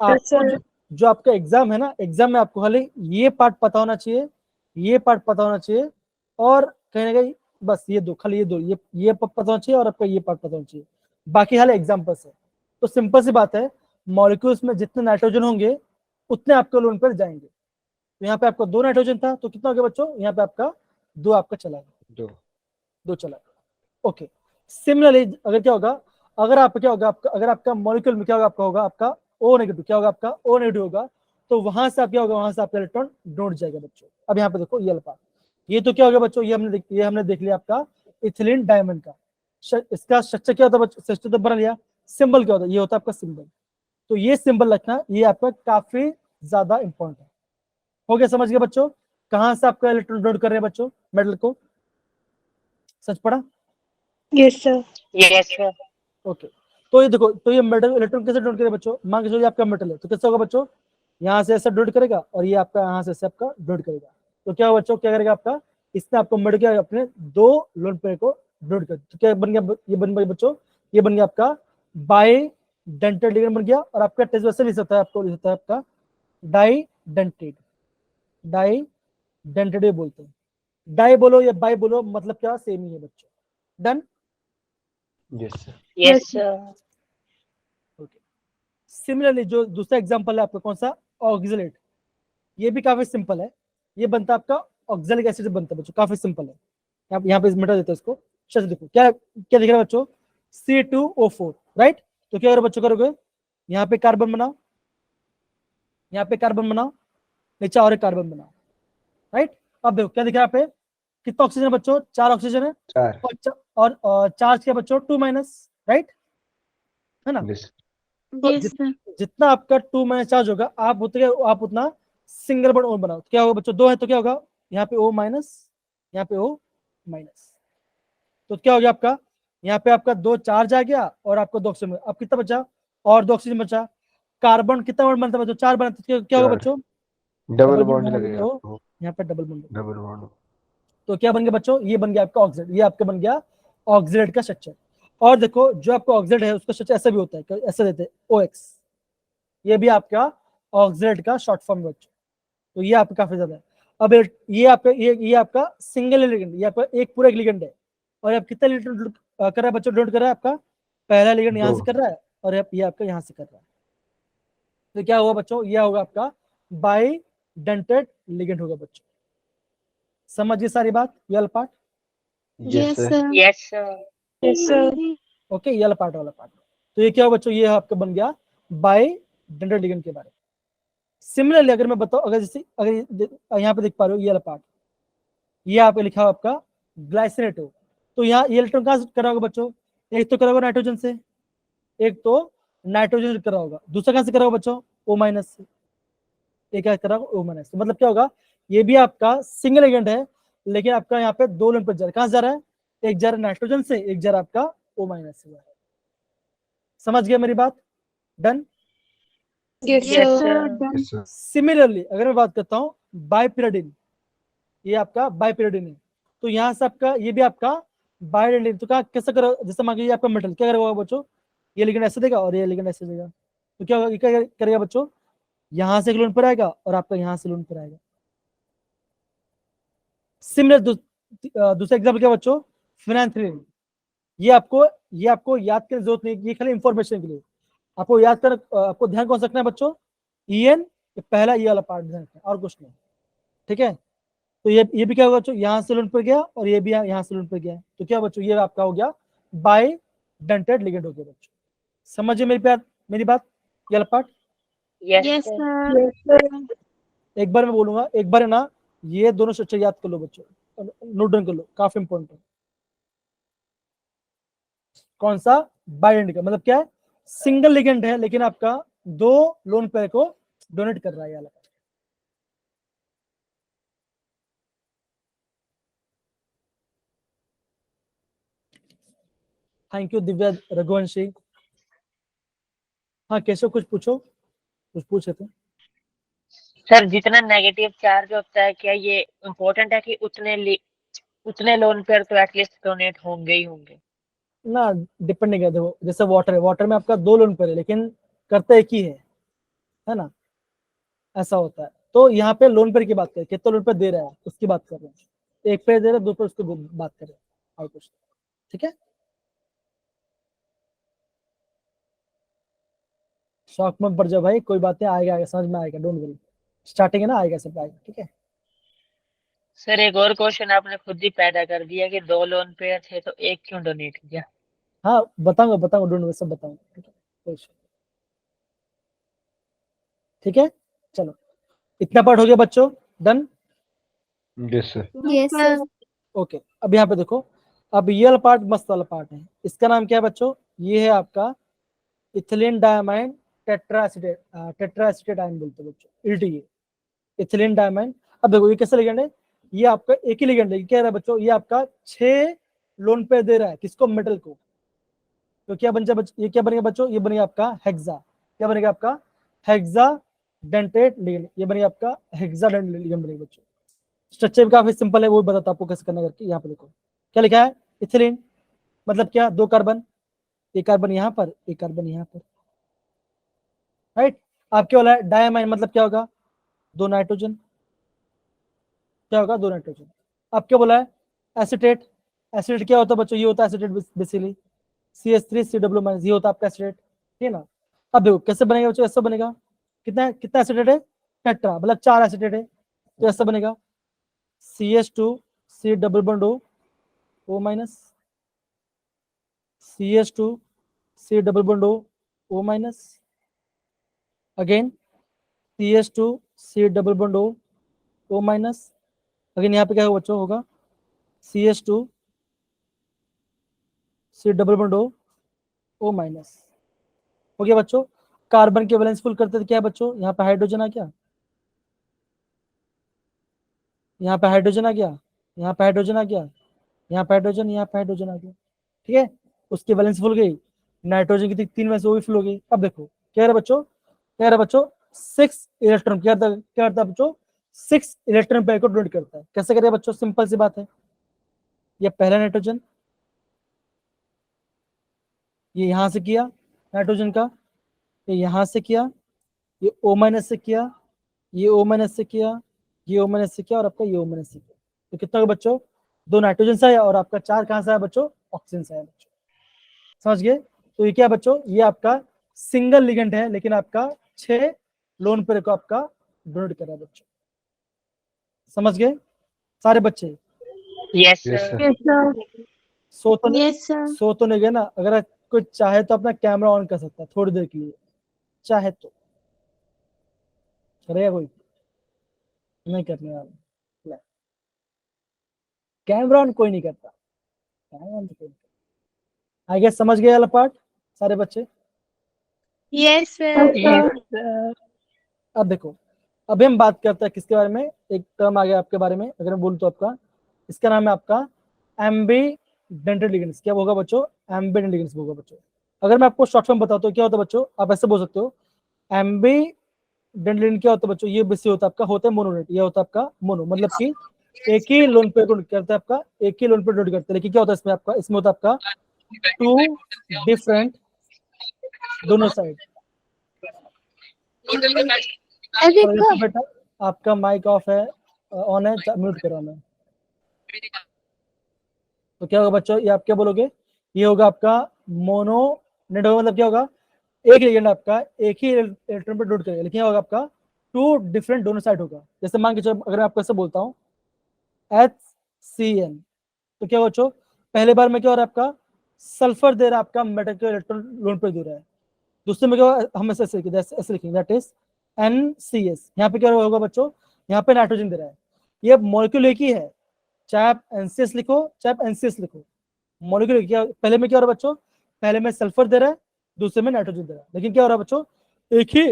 S1: आपको जो आपका एग्जाम है ना, एग्जाम में आपको खाली ये पार्ट पता होना चाहिए, ये पार्ट पता होना चाहिए, और कहीं ना कहीं बस ये दो, खाली ये दो, ये पता होना चाहिए और आपका ये पार्ट पता होना चाहिए, बाकी हाल एग्जाम्पल्स है। तो सिंपल सी बात है, मॉलिक्यूल्स में जितने नाइट्रोजन होंगे उतने आपके लोन पर जाएंगे। तो यहाँ पे आपका 2 नाइट्रोजन था, तो कितना हो गया बच्चों, यहाँ पे आपका 2 आपका चला गया, 2 चला गया। ओके, सिमिलरली अगर क्या होगा, अगर आपका क्या होगा, आपका अगर आपका मॉलिक्यूल में क्या होगा, आपका होगा आपका ओ नेगेटिव, क्या होगा आपका ओ नेगेटिव होगा, तो वहां से आप क्या होगा, वहां से आपका इलेक्ट्रॉन डोट जाएगा बच्चों। अब यहाँ पे देखो ये अल्फा, ये तो क्या होगा बच्चों, ये हमने देख लिया आपका इथिलीन डायमंड का। इसका स्ट्रक्चर क्या होता है बच्चों, स्ट्रक्चर तो बना लिया, सिंबल क्या होता है, ये होता है आपका सिंबल। तो ये सिंबल रखना, ये आपका काफी ज्यादा इंपॉर्टेंट है। हो गया, समझ गए बच्चों, कहां से आपका इलेक्ट्रॉन डोट कर रहे हैं बच्चों मेटल को, सच पड़ा?
S2: Yes sir. Yes sir.
S1: Okay, तो ये देखो, तो ये मेटल इलेक्ट्रॉन कैसे डोनेट करेगा बच्चों, मान के चलो ये आपका मेटल है, तो कैसे होगा बच्चों, यहाँ से ऐसा डोनेट करेगा और ये आपका यहाँ से ऐसे आपका डोनेट करेगा। तो क्या बच्चों, क्या करेगा आपका, इसने आपको मेटल क्या अपने दो लोन पेयर को डोनेट कर। तो क्या बन गया, ये बन गया बच्चों, ये बन गया आपका बाई डेंटेड लिगेंड बन गया। और आपका टेस्ट वैसे लिख सकता है, आपको लिख सकता है आपका डाई डेंटेड, डाई डेंटेड बोलते हैं। डाई बोलो या बाई बोलो, मतलब क्या सेम ही है बच्चों। Done?
S2: Yes sir.
S1: Okay, similarly जो दूसरा एग्जांपल है आपका कौन सा, ऑक्जेलेट, ये भी काफी सिंपल है। ये बनता है आपका ऑक्जेलिक एसिड से बनता है बच्चों, काफी सिंपल है। यहाँ पे मिटा देते हैं इसको। चलो देखो क्या क्या दिख रहा है बच्चों, C2O4, राइट? तो क्या करो बच्चों, करोगे यहाँ पे कार्बन बनाओ, यहाँ पे कार्बन बनाओ, नीचे और एक कार्बन बनाओ, राइट? अब देखो क्या दिख रहा है यहाँ पे, कितना ऑक्सीजन है बच्चों, 4 ऑक्सीजन है,
S3: 4
S1: और चार्ज क्या बच्चों, 2-, राइट? है ना? तो जितना आपका 2- चार्ज होगा, आप उतना सिंगल बॉन्ड और बनाओ। क्या होगा बच्चों, 2 है तो क्या होगा, यहाँ पे O-, यहाँ पे O-। तो क्या हो गया आपका, यहाँ पे आपका 2 चार्ज आ गया और आपको 2 ऑक्सीजन। अब कितना बचा, और 2 ऑक्सीजन बचा। कार्बन कितना बॉन्ड बनता है बच्चों, 4 बनता है। क्या होगा बच्चों,
S3: डबल बॉन्ड लगेगा,
S1: यहाँ पे डबल बॉन्ड।
S3: Double bond.
S1: तो क्या बन गया बच्चों, ये बन गया आपका ऑक्सीडेट, ये आपका बन गया ऑक्सीडेट का स्ट्रक्चर। और देखो जो आपका ऑक्सीडेट है उसका स्ट्रक्चर ऐसा भी होता है, ऐसा देते हैं OX, ये भी आपका ऑक्सीडेट का शॉर्ट फॉर्म बच्चों। तो ये आपका काफी ज्यादा है। अब ये आपका ये आपका सिंगल लिगेंड, ये आपका एक पूरा एक लिगेंड है, और आप कितना लिगेंड कर रहा है बच्चों, डोनेट कर रहा है आपका पहला लिगेंड यहाँ से कर रहा है, और ये आपका यहाँ से कर रहा है। तो क्या होगा बच्चों, ये होगा आपका बाइडेंटेड लिगेंड होगा बच्चों। समझिए सारी बात, ये वाला part.
S3: Yes, sir.
S2: Yes, sir. Yes, sir.
S1: Okay, ये वाला पार्ट वाला पार्ट। तो ये क्या होगा बच्चों, ये आपका बन गया बाइडेंटेड लिगेंड के बारे में। सिमिलरली अगर मैं बताऊं, अगर जैसे अगर यहाँ पे देख पा रहे हो ये वाला पार्ट, ये आपका लिखा हुआ आपका ग्लाइसिनेट हो, तो यहाँ ये इलेक्ट्रॉन कहाँ से करा होगा बच्चों, एक तो करा होगा नाइट्रोजन से, एक तो नाइट्रोजन से करा होगा, दूसरा कहाँ से करा होगा बच्चों, O माइनस से, एक क्या करा होगा O माइनस। तो मतलब क्या होगा, ये भी आपका सिंगल एजेंट है, लेकिन आपका यहाँ पे दो लोन पर जा रहा है, कहाँ से जा रहा है, एक जा रहा है नाइट्रोजन से, एक जा रहा है आपका O माइनस से जा रहा है। समझ गया मेरी बात, done.
S2: Yes, sir.
S3: Yes, sir.
S1: Similarly अगर मैं बात करता हूँ बाइपिरिडिन, ये आपका बाइपिरिडिन है, तो यहाँ से आपका ये भी आपका बाइडेंटिन, तो क्या कैसे करो, जैसे मान लीजिए आपका मेटल क्या करेगा बच्चों, ये लिगेंड ऐसे देगा और ये लिगेंड ऐसे देगा, तो क्या होगा, ये क्या करेगा बच्चों, यहाँ से एक लोन पर आएगा और आपका यहाँ से लोन पर आएगा। सिमिलर दूसरा एग्जाम्पल क्या बच्चों, फिनाइलथ्रीन, ये आपको याद करने की जरूरत नहीं, ये खाली इंफॉर्मेशन के लिए, आपको याद कर, आपको ध्यान कौन रखना है बच्चों, EN, पहला ये वाला पार्ट ध्यान रखना है और कुछ नहीं, ठीक है। तो ये भी क्या होगा बच्चों, यहाँ से लोन पर गया और ये भी यहाँ से लोन पर गया, तो क्या बच्चों, ये आपका हो गया बाइडेंटेड लिगेंड हो गया बच्चों। समझिए मेरी बात, ये वाला पार्ट।
S2: Yes, sir.
S1: एक बार मैं बोलूंगा, एक बार है ना, ये दोनों स्ट्रक्चर याद कर लो बच्चों, नोट डाउन कर लो, काफी इंपॉर्टेंट है। कौन सा, बाइडेंट का मतलब क्या है, सिंगल लिगेंड है लेकिन आपका दो लोन पेयर को डोनेट कर रहा है, ये वाला। Thank you Divya Raghuvanshi. हाँ केशव कुछ पूछो, कुछ पूछे थे।
S2: सर जितना नेगेटिव चार्ज होता है, क्या ये इम्पोर्टेंट है कि उतने लोन पेयर तो एटलीस्ट डोनेट होंगे ही होंगे?
S1: ना, डिपेंड नहीं करते वो, जैसे वाटर है, वाटर में आपका दो लोन पेयर है लेकिन करता एक ही है ना, ऐसा होता है। तो यहाँ पे लोन पेयर की बात करें, कितना लोन पेयर दे रहा है उसकी बात कर रहे हैं, एक पेयर दे रहा है, दो पेयर उसको बात कर रहे हैं, और कुछ, ठीक है। शौक मत पड़ जाओ भाई, कोई बात नहीं, आएगा समझ में आएगा, डोंट वरी, स्टार्टिंग है ना, आएगा सब आएगा, ठीक है।
S2: सर एक और क्वेश्चन आपने खुद ही पैदा कर दिया कि दो लोन पेयर थे तो एक क्यों डोनेट किया?
S1: हाँ बताऊंगा डोंट वरी, सब बताऊंगा, ठीक है, कोई इशू, ठीक है। चलो इतना पार्ट हो गया बच्चों, done.
S3: Yes, sir.
S4: Yes, sir.
S1: Okay, अब यहाँ पे देखो, अब ये वाला पार्ट मस्त वाला पार्ट है, इसका नाम क्या है बच्चों, ये है आपका इथिलीन डायमाइन टेट्राएसिटेट आयन बोलते हैं बच्चों, EDA, इथिलीन डायमाइन। अब देखो ये कैसे लिगेंड है, ये आपका एक ही लिगेंड है, क्या रहा है बच्चों, ये आपका 6 लोन पे दे रहा है, किसको, मेटल को, तो क्या बन जाए ये क्या बनेगा बच्चों, ये बनेगा आपका हेक्सा, क्या बनेगा आपका, हेक्सा डेंटेट लिगेंड, ये बनेगा आपका हेक्सा डेंटेट लिगेंड बनेगा बच्चों। स्ट्रक्चर भी काफी सिंपल है, वो भी बताता हूँ आपको कैसे करना करके। यहाँ पे देखो क्या लिखा है, इथिलीन मतलब क्या, दो कार्बन, एक कार्बन यहाँ पर, एक कार्बन यहाँ पर, राइट। अब क्या वाला है, डायमाइन मतलब क्या होगा, दो नाइट्रोजन, क्या होगा, दो नाइट्रोजन। अब क्या बोला है, एसिटेट, एसिटेट क्या होता है बच्चों, ये होता है एसिटेट बेसिकली, CH3CW-, ये होता है आपका एसिटेट, ठीक है ना। अब देखो कैसे बनेगा बच्चों, ऐसा बनेगा, कितना कितना एसिटेट है, टेट्रा, मतलब 4 एसिटेट है, तो ऐसा बनेगा CH2C_O, CH2C_O, again CH2C_O, again यहाँ पे क्या होगा बच्चों, होगा CH2C_O, हो गया बच्चों। कार्बन के वैलेंस फुल करते थे क्या है बच्चों, यहाँ पे हाइड्रोजन आ गया, यहाँ पे हाइड्रोजन आ गया, यहाँ पे हाइड्रोजन आ गया, यहाँ पे हाइड्रोजन, यहाँ पे हाइड्रोजन आ गया, ठीक है। उसकी वैलेंस फुल गई, नाइट्रोजन की 3 में से वो भी फुल हो गई। अब देखो क्या है बच्चों, 6 इलेक्ट्रॉन, क्या करता है बच्चों, 6 इलेक्ट्रॉन पेयर को डोनेट करता है। कैसे करेगा बच्चों, सिंपल सी बात है, ये पहला नाइट्रोजन, ये यहाँ से किया नाइट्रोजन का, ये यहाँ से किया, ये O- से किया, ये O- से किया, ये O- से किया, और आपका ये O- से किया, तो कितना होगा बच्चों, 2 नाइट्रोजन से आया और आपका 4 कहाँ से आया बच्चों, ऑक्सीजन से आया बच्चों। समझ गए, तो ये क्या बच्चों, ये आपका सिंगल लिगेंड है लेकिन आपका 6 लोन पेयर को आपका डोनेट कर रहा है बच्चों। समझ गए सारे बच्चे?
S2: Yes
S3: Yes,
S2: sir.
S3: sir.
S5: Yes, sir.
S1: सो तो नहीं,
S5: Yes, sir.
S1: सो तो नहीं गए ना? अगर कोई चाहे तो अपना कैमरा ऑन कर सकता है थोड़ी देर के लिए, चाहे तो करेगा कोई? नहीं करने वाला। कैमरा ऑन कोई नहीं करता, कैमरा ऑन तो कोई नहीं करता। आई गेस समझ गए वाला पार्ट सारे बच्चे?
S5: Yes, sir.
S2: Yes sir.
S1: अब देखो, अभी हम बात करते हैं किसके बारे में? एक टर्म आ गया आपके बारे में, अगर मैं बोलूँ तो आपका इसका नाम है आपका एम्बीडेंटेड लिगेंड्स। क्या होगा बच्चों? एम्बीडेंटेड लिगेंड्स होगा बच्चों। अगर मैं आपको शॉर्ट फॉर्म बताता हूँ क्या होता है बच्चों, आप ऐसे बोल सकते हो एम्बीडेंटेड लिगेंड क्या होता है बच्चों? ये बेसिस होता है आपका, होता है मोनोडेट, ये होता है आपका मोनो, मतलब कि एक ही लोन पे करता है आपका, एक ही लोन पे डोनेट करते हैं। लेकिन क्या होता है इसमें आपका, इसमें होता है आपका टू डिफरेंट दोनों साइड।
S5: अरे
S1: और
S5: कब?
S1: बेटा आपका माइक ऑफ है, ऑन है, म्यूट कराना है। तो क्या होगा बच्चों, ये आप क्या बोलोगे? ये होगा आपका मोनो नेट होगा, मतलब क्या होगा? एक लिगेंड आपका एक ही इलेक्ट्रॉन पर डोनेट करेगा, लेकिन होगा आपका टू डिफरेंट दोनों साइड होगा। जैसे मान के चलो, अगर मैं आपको ऐसे बोलता हूँ HCN, तो क्या बच्चों, पहले बार में क्या हो रहा है आपका? सल्फर दे रहा है आपका, मेटल के इलेक्ट्रॉन लोन पर दे रहा है। दूसरे में क्या, हम ऐसे लिखेंगे दैट इज NCS। यहाँ पे क्या होगा बच्चों? यहाँ पे नाइट्रोजन दे रहा है। ये मॉलिक्यूल एक ही है, चाहे आप NCS लिखो चाहे आप NCS लिखो, मॉलिक्यूल क्या, पहले में क्या हो रहा है बच्चों? पहले में सल्फर दे रहा है, दूसरे में नाइट्रोजन दे रहा है, लेकिन क्या हो रहा है बच्चों? एक ही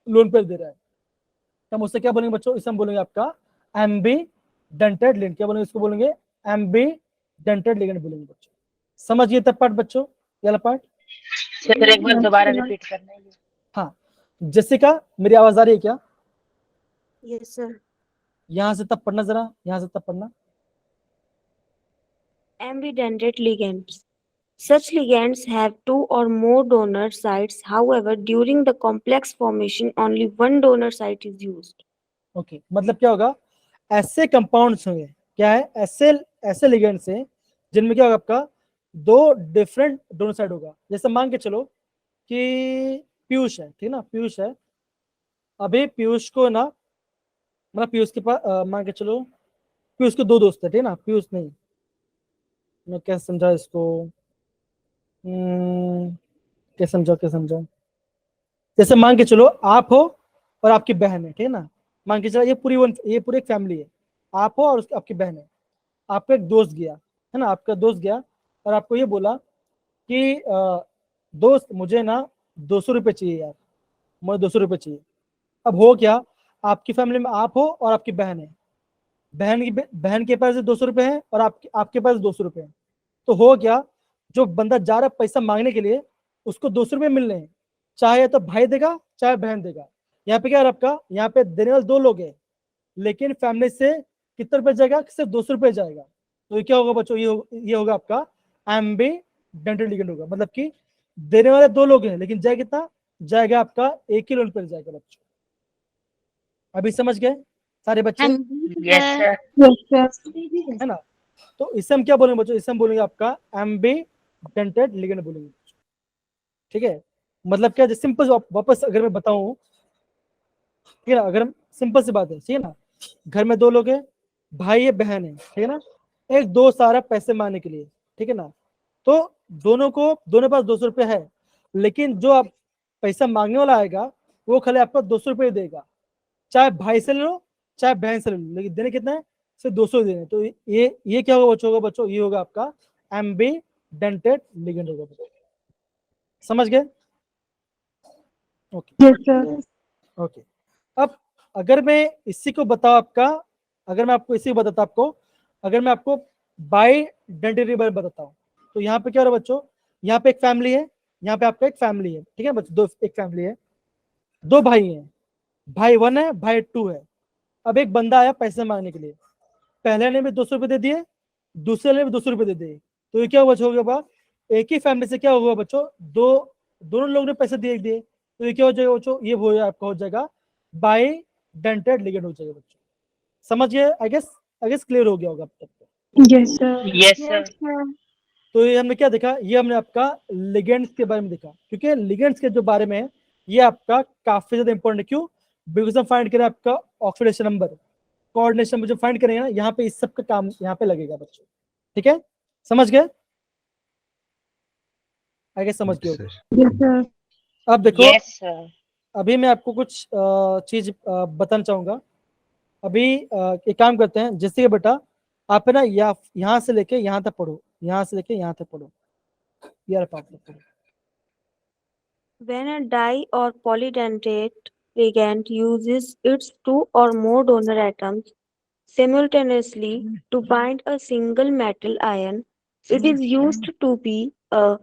S1: लोन पेयर दे रहा है। तो हम उससे क्या बोलेंगे बच्चों? इसे हम बोलेंगे आपका एम्बीडेंटेड लिगेंड। क्या बोलेंगे इसको? बोलेंगे एम्बीडेंटेड लिगेंड बोलेंगे बच्चों। समझिए तब पार्ट बच्चों, ये वाला पार्ट।
S2: सर एक बार दोबारा रिपीट करना है।
S1: हाँ, जैसिका मेरी आवाज आ रही है क्या?
S4: Yes, sir.
S1: यहाँ से तब पढ़ना, जरा यहाँ से तब पढ़ना।
S4: Ambidentate ligands. Such ligands have two or more donor sites. However, during the complex formation, only one donor site is used.
S1: Okay, मतलब क्या होगा? ऐसे कंपाउंड्स होंगे, क्या है? ऐसे लिगेंड्स हैं जिनमें क्या होगा आपका? दो डिफरेंट डोनर साइड होगा। जैसे मान के चलो कि पीयूष है, ठीक ना? पीयूष है, अभी पीयूष को ना, मतलब पीयूष के पास मान के चलो पीयूष के दो दोस्त है, ठीक ना? पीयूष नहीं, मैं कैसे समझा इसको? क्या समझाओ? जैसे मान के चलो आप हो और आपकी बहन है, ठीक है ना? मान के चलो ये पूरी एक फैमिली है, आप हो और आपकी बहन है। आपका एक दोस्त गया, है ना? आपका दोस्त गया और आपको ये बोला कि दोस्त मुझे ना 200 रुपये चाहिए यार, मुझे 200 रुपये चाहिए। अब हो क्या, आपकी फैमिली में आप हो और आपकी बहन है, बहन के पास 200 रुपये है और आपके पास 200 रुपये है। तो हो क्या, जो बंदा जा रहा है पैसा मांगने के लिए, उसको 200 रुपये मिल रहे हैं, चाहे तो भाई देगा चाहे बहन देगा। यहाँ पे क्या है आपका? यहाँ पे देने वाले दो लोग हैं, लेकिन फैमिली से कितने रुपए जाएगा? सिर्फ 200 रुपये जाएगा। तो ये क्या होगा बच्चों? ये होगा आपका एम्बीडेंटेड लिगेंड होगा, मतलब कि देने वाले दो लोग हैं, लेकिन जाए कितना? जाएगा आपका एक ही लोन पर जाएगा बच्चों। अभी समझ गए सारे बच्चे?
S2: Yes sir.
S5: Yes, sir.
S1: है ना? तो इसे हम क्या बोलेंगे बच्चों? इसे हम बोलेंगे आपका एम्बीडेंटेड लिगेंड बोलेंगे, ठीक है? मतलब क्या, सिंपल वापस अगर मैं बताऊं, ठीक है ना? अगर हम सिंपल सी बात है, ठीक है ना? घर में दो लोग हैं, भाई है बहन है, ठीक है ना? एक दोस्त आ रहा है पैसे मांगने के लिए, ठीक है ना? तो दोनों पास 200 रुपये है, लेकिन जो आप पैसा मांगने वाला आएगा वो खाली आपको 200 रुपये देगा, चाहे भाई से ले लो चाहे बहन से ले लो, लेकिन देने कितना है? सिर्फ 200 देने। तो ये क्या होगा बच्चों? ये होगा आपका एम्बीडेंटेड लिगेंड होगा बच्चों। समझ गए? Okay
S5: Yes, sir.
S1: ओके। अब अगर मैं इसी को बताऊं आपका, अगर मैं आपको इसी को बताता आपको, अगर मैं आपको बाइडेंटिटी बारे में बताता हूँ, तो यहाँ पे क्या हो रहा है बच्चों? यहाँ पे एक फैमिली है, यहाँ पे आपका एक फैमिली है, ठीक है बच्चों? एक फैमिली है, दो भाई हैं, भाई 1 है भाई 2 है। अब एक बंदा आया पैसे मांगने के लिए, पहले ने भी 200 रुपये दे दिए, दूसरे ने भी 200 रुपये दे दिए। तो ये क्या हुआ बच्चों? एक ही फैमिली से क्या होगा बच्चों? दोनों लोग ने पैसे दिए। तो ये क्या हो जाएगा बच्चों? ये आपका हो जाएगा बाइडेंटेड लिगेंड हो जाएगा बच्चों। समझ गए? आई गेस क्लियर हो गया होगा अब तक तो।
S5: Yes, sir.
S2: Yes
S5: Yes,
S2: sir.
S5: sir.
S1: तो ये हमने क्या देखा? ये हमने आपका लिगेंड्स के बारे में देखा, क्योंकि लिगेंड्स के जो बारे में है, ये आपका काफी ज्यादा इंपॉर्टेंट है। क्यों? बिकॉज हम फाइंड करें आपका ऑक्सीडेशन नंबर, कोऑर्डिनेशन में जो फाइंड करेंगे ना, यहाँ पे इस सब का काम यहाँ पे लगेगा बच्चों। ठीक है, समझ गए? आगे समझ गए?
S3: Yes, sir.
S5: Yes, sir.
S1: अब देखो,
S2: यस सर।
S1: अभी मैं आपको कुछ चीज बताना चाहूंगा। अभी एक काम करते हैं, जैसे कि बेटा आप है ना यहाँ से लेके यहाँ तक पढ़ो, यहाँ से लेके यहाँ तक पढ़ो, यार पाठ तक पढ़ो।
S4: When a di or polydentate ligand uses its two or more donor atoms simultaneously to bind a single metal ion, it is used to be a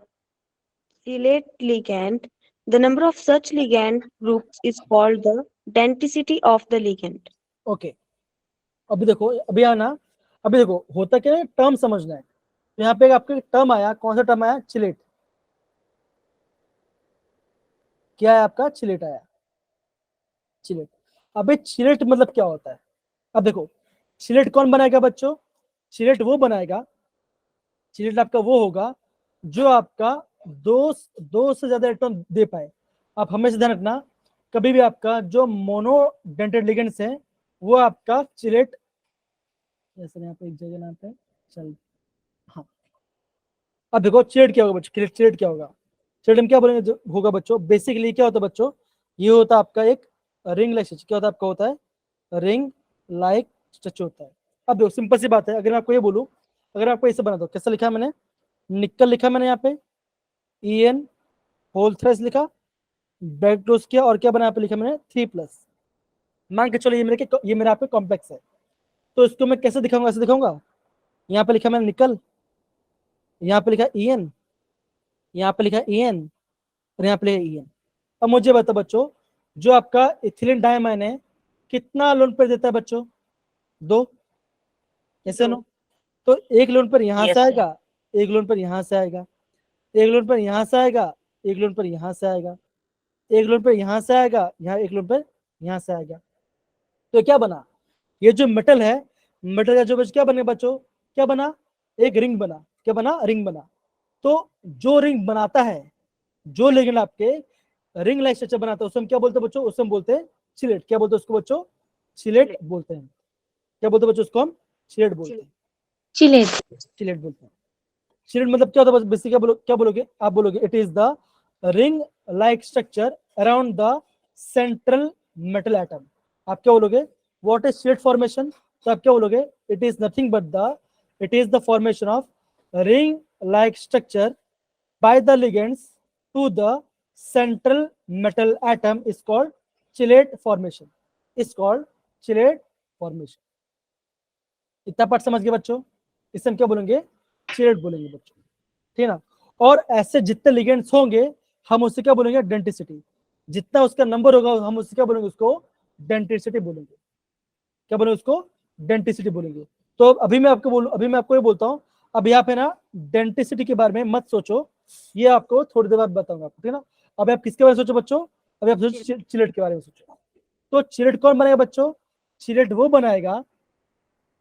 S4: chelate ligand. The number of such ligand groups is called the denticity of the ligand.
S1: Okay, अभी देखो, अभी आना, अभी देखो होता क्या है, टर्म समझना है। तो यहाँ पे आपके टर्म आया, कौन सा टर्म आया? चिलेट। क्या है आपका? चिलेट आया, चिलेट। अबे चिलेट मतलब क्या होता है? अब देखो, चिलेट कौन बनाएगा बच्चों? चिलेट वो बनाएगा, चिलेट आपका वो होगा जो आपका दो से ज्यादा इलेक्ट्रॉन दे पाए। आप हमेशा ध्यान रखना, कभी भी आपका जो मोनोडेंटेड लिगेंड्स है वो आपका चिलेट, जैसे यहाँ पे एक जगह नाम पे चल, हाँ। अब देखो चिलेट क्या होगा बच्चों, चिलेट क्या होगा? चिलेट हम क्या बोलेंगे जो होगा बच्चों? बेसिकली क्या होता है बच्चों? ये होता है आपका एक रिंग लाइक स्ट्रक्चर। क्या होता है आपका? होता है रिंग लाइक स्ट्रक्चर होता है। अब देखो सिंपल सी बात है, अगर मैं आपको ये बोलूं, अगर आपको ऐसे बना दो, कैसा लिखा है मैंने? निकल लिखा मैंने यहाँ पे, EN होल थ्रेस लिखा, बैक क्लोज किया, और क्या बना यहाँ पे लिखा मैंने? 3+। मान के चलो ये मेरा पे कॉम्प्लेक्स है, तो इसको मैं कैसे दिखाऊंगा? ऐसे दिखाऊंगा, यहाँ पे लिखा मैंने निकल, यहाँ पे लिखा EN, यहाँ पे लिखा EN, और यहाँ पे लिखा EN। अब मुझे बता बच्चों, जो आपका इथिलीन डायमाइन है कितना लोन पेयर देता है बच्चों? 2, ऐसे नो। तो एक लोन पर यहाँ
S2: Yes,
S1: से
S2: sir.
S1: आएगा, एक लोन पर यहाँ से आएगा, एक लोन पर यहाँ से आएगा, एक लोन पर यहाँ से आएगा, एक लोन पर यहाँ से आएगा, यहाँ एक लोन पर यहाँ से आएगा। तो क्या बना? ये जो मेटल है, मेटल का जो क्या बने बच्चों? क्या बना? एक रिंग बना। क्या बना? रिंग बना। तो जो रिंग बनाता है, जो लिगेंड आपके रिंग लाइक स्ट्रक्चर बनाता है, उसे हम क्या बोलते हैं बच्चों? उसे हम बोलते हैं चिलेट। क्या बोलते हैं उसको बच्चों? चिलेट बोलते हैं। क्या बोलते हैं बच्चों? उसको हम चिलेट बोलते हैं,
S5: Chilate.
S1: चिलेट बोलते हैं। चिलेट मतलब क्या होता है? बेसिकली क्या बोलोगे आप? बोलोगे it is the ring like structure around the central metal atom. आप क्या बोलोगे? What is chelate formation? तो आप क्या बोलोगे? It is nothing but it is the formation of ring like structure by the ligands to the central metal atom is called chelate formation, is called chelate formation। इतना पार्ट समझ गए बच्चों? इसे हम क्या बोलेंगे? चिलेट बोलेंगे बच्चों, ठीक है ना। और ऐसे जितने लिगेंड्स होंगे हम उससे क्या बोलेंगे? डेंटिसिटी। जितना उसका नंबर होगा हम उससे क्या बोलेंगे? उसको डेंटिसिटी बोलेंगे। क्या बोलेंगे? उसको डेंटिसिटी बोलेंगे। तो अभी मैं आपको ये बोलता हूँ, अब यहाँ पे ना डेंटिसिटी के बारे में मत सोचो, ये आपको थोड़ी देर बाद बताऊंगा, ठीक है ना। अब आप किसके बारे में सोचो बच्चों? अभी आप सोचो चिलेट के बारे में सोचो। तो चिलेट कौन बनाएगा बच्चों? चिलेट वो बनाएगा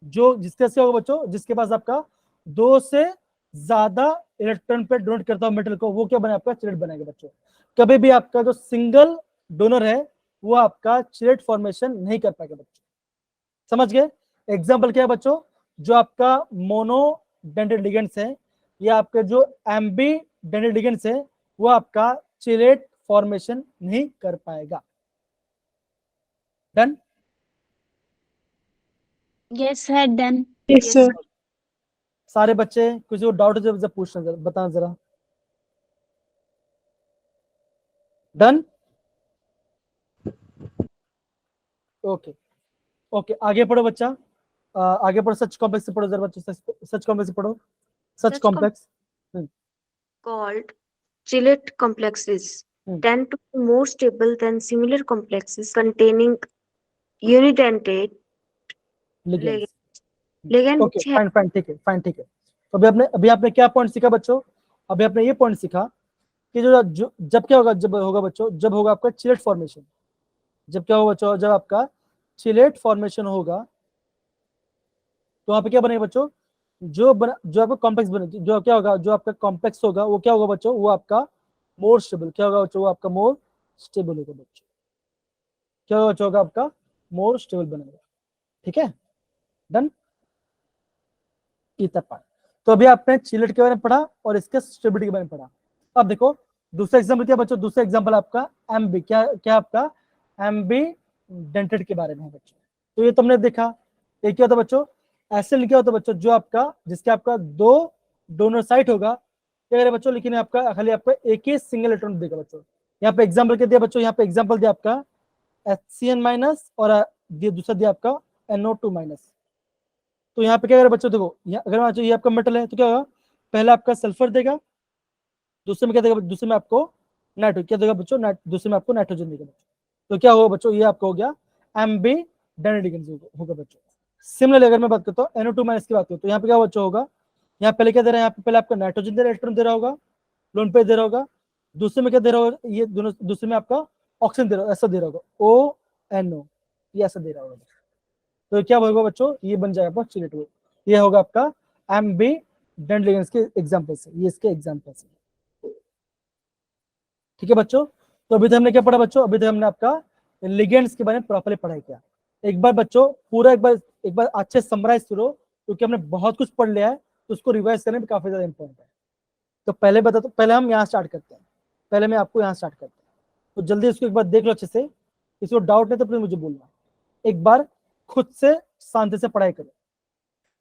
S1: जो जिसके से होगा बच्चों, जिसके पास आपका 2 से ज्यादा इलेक्ट्रॉन पे डोनेट करता हो मेटल को, वो क्या बनाएगा? आपका चिलेट बनाएगा बच्चों। कभी भी आपका जो सिंगल डोनर है वो आपका चिलेट फॉर्मेशन नहीं कर पाएगा बच्चों। समझ गए? एग्जाम्पल क्या है बच्चों? जो आपका मोनो डेंटेड लिगेंड्स है या आपके जो एम्बी डेंटेड लिगेंड्स है वो आपका चिलेट फॉर्मेशन नहीं कर पाएगा। Done?
S5: Yes, sir. Done.
S4: Yes, sir.
S1: सारे बच्चे किसी को डाउट है जब पूछना, जरा बताना जरा। डन? ओके ओके, आगे पढ़ो बच्चा, आगे पढ़ो। सच कॉम्प्लेक्स से पढ़ो जरा बच्चों, सच कॉम्प्लेक्स से पढ़ो। सच complex
S4: called chelate complexes tend to be more stable than similar complexes containing unidentate
S1: ligands.
S4: ligand
S1: okay
S4: which have
S1: fine, ठीक है, फाइन, ठीक है। तो अभी आपने क्या पॉइंट सीखा बच्चों? अभी आपने ये पॉइंट सीखा कि जब क्या होगा? जब होगा बच्चों, जब होगा आपका चिलेट फॉर्मेशन। जब क्या होगा बच्चों? जब आपका चिलेट फॉर्मेशन होगा तो वहां पे क्या बनेगा बच्चों? जो आपका कॉम्प्लेक्स बनेगी, जो क्या होगा? जो आपका कॉम्प्लेक्स होगा वो क्या होगा बच्चों? वो आपका मोर स्टेबल। क्या होगा बच्चों? वो आपका मोर स्टेबल होगा बच्चों। क्या होगा आपका, मोर स्टेबल बनेगा। ठीक है, डन। इतना पार्ट। तो अभी आपने चिलेट के बारे में पढ़ा और इसके स्टेबिलिटी के बारे में पढ़ा। अब देखो दूसरा एग्जाम्पल क्या बच्चों, दूसरा एग्जाम्पल आपका एमबी, क्या क्या आपका एमबी डेंटेड के बारे में है बच्चों। तो ये तुमने देखा, ये क्या होता है बच्चों, ऐसे लिखा होता है बच्चों, जो आपका जिसके आपका दो डोनर साइट होगा, क्या करें बच्चों, लेकिन आपका खाली आपको एक ही सिंगल इलेक्ट्रॉन देगा बच्चों। यहाँ पे एग्जाम्पल क्या दिया बच्चों, यहाँ पे एग्जाम्पल दिया आपका HCN माइनस और दूसरा दिया आपका NO2 माइनस। तो यहाँ पे क्या करें बच्चों, देखो अगर मान लीजिए ये आपका मेटल है तो क्या होगा, पहला आपका सल्फर देगा, दूसरे में क्या देगा, दूसरे में आपको नाइट्रोजन क्या देगा बच्चों, दूसरे में आपको नाइट्रोजन देगा बच्चों। तो क्या होगा बच्चों, ये आपका हो गया एमबी डेंटेड होगा बच्चों। सिमिलरली अगर मैं बात करता हूँ NO2 माइनस की बात करता हूँ, यहाँ पे क्या बच्चों होगा, यहाँ पहले क्या दे रहा है, यहाँ पे पहले आपका नाइट्रोजन इलेक्ट्रॉन दे रहा होगा, लोन पे दे रहा होगा, दूसरे में क्या दे रहा होगा, ये दोनों दूसरे में आपका ऑक्सीजन दे रहा होगा, ऐसा दे रहा होगा ONO, ये ऐसा दे रहा होगा। तो क्या होगा बच्चों, ये बन जाएगा चिलेट। ये होगा आपका एमबी डेंटेड लिगेंड्स के एग्जांपल से, ये इसके एग्जांपल से। ठीक है बच्चों, तो अभी तक हमने क्या पढ़ा बच्चों, अभी तक हमने आपका लिगेंड्स के बारे में प्रॉपर्ली पढ़ाई किया। एक बार बच्चों पूरा एक बार अच्छे समराइज करो, क्योंकि हमने बहुत कुछ पढ़ लिया है, तो उसको रिवाइज करने में काफी ज्यादा इंपॉर्टेंट है। तो पहले बता, तो पहले हम यहाँ स्टार्ट करते हैं, पहले मैं आपको यहाँ स्टार्ट करता हूँ, तो जल्दी इसको एक बार देख लो अच्छे से, इसको डाउट नहीं तो प्लीज मुझे बोलना, एक बार खुद से शांति से पढ़ाई करो,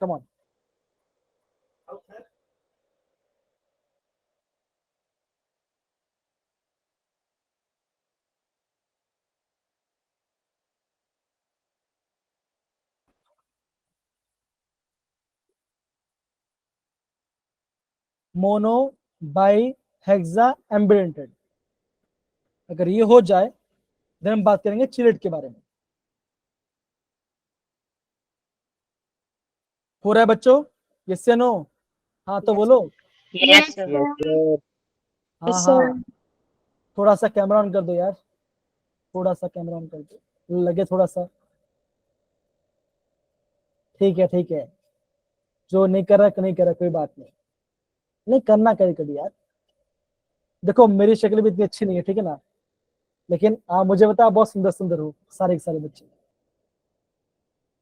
S1: come on. Mono by hexa ambidentate, अगर ये हो जाए देन हम बात करेंगे चिलेट के बारे में। हो रहा है बच्चों, यस या नो? हाँ तो बोलो।
S2: यस
S5: Yes,
S1: हाँ
S5: Yes,
S1: हाँ,
S5: sir.
S1: थोड़ा सा कैमरा ऑन कर दो यार, थोड़ा सा कैमरा ऑन कर दो, लगे थोड़ा सा। ठीक है ठीक है, जो नहीं कर रहा नहीं कर रहा कोई बात नहीं, नहीं करना कभी कभी यार। देखो मेरी शक्ल भी इतनी अच्छी नहीं है, ठीक है ना, लेकिन आप मुझे बता, बहुत सुंदर सुंदर हो सारे के सारे बच्चे।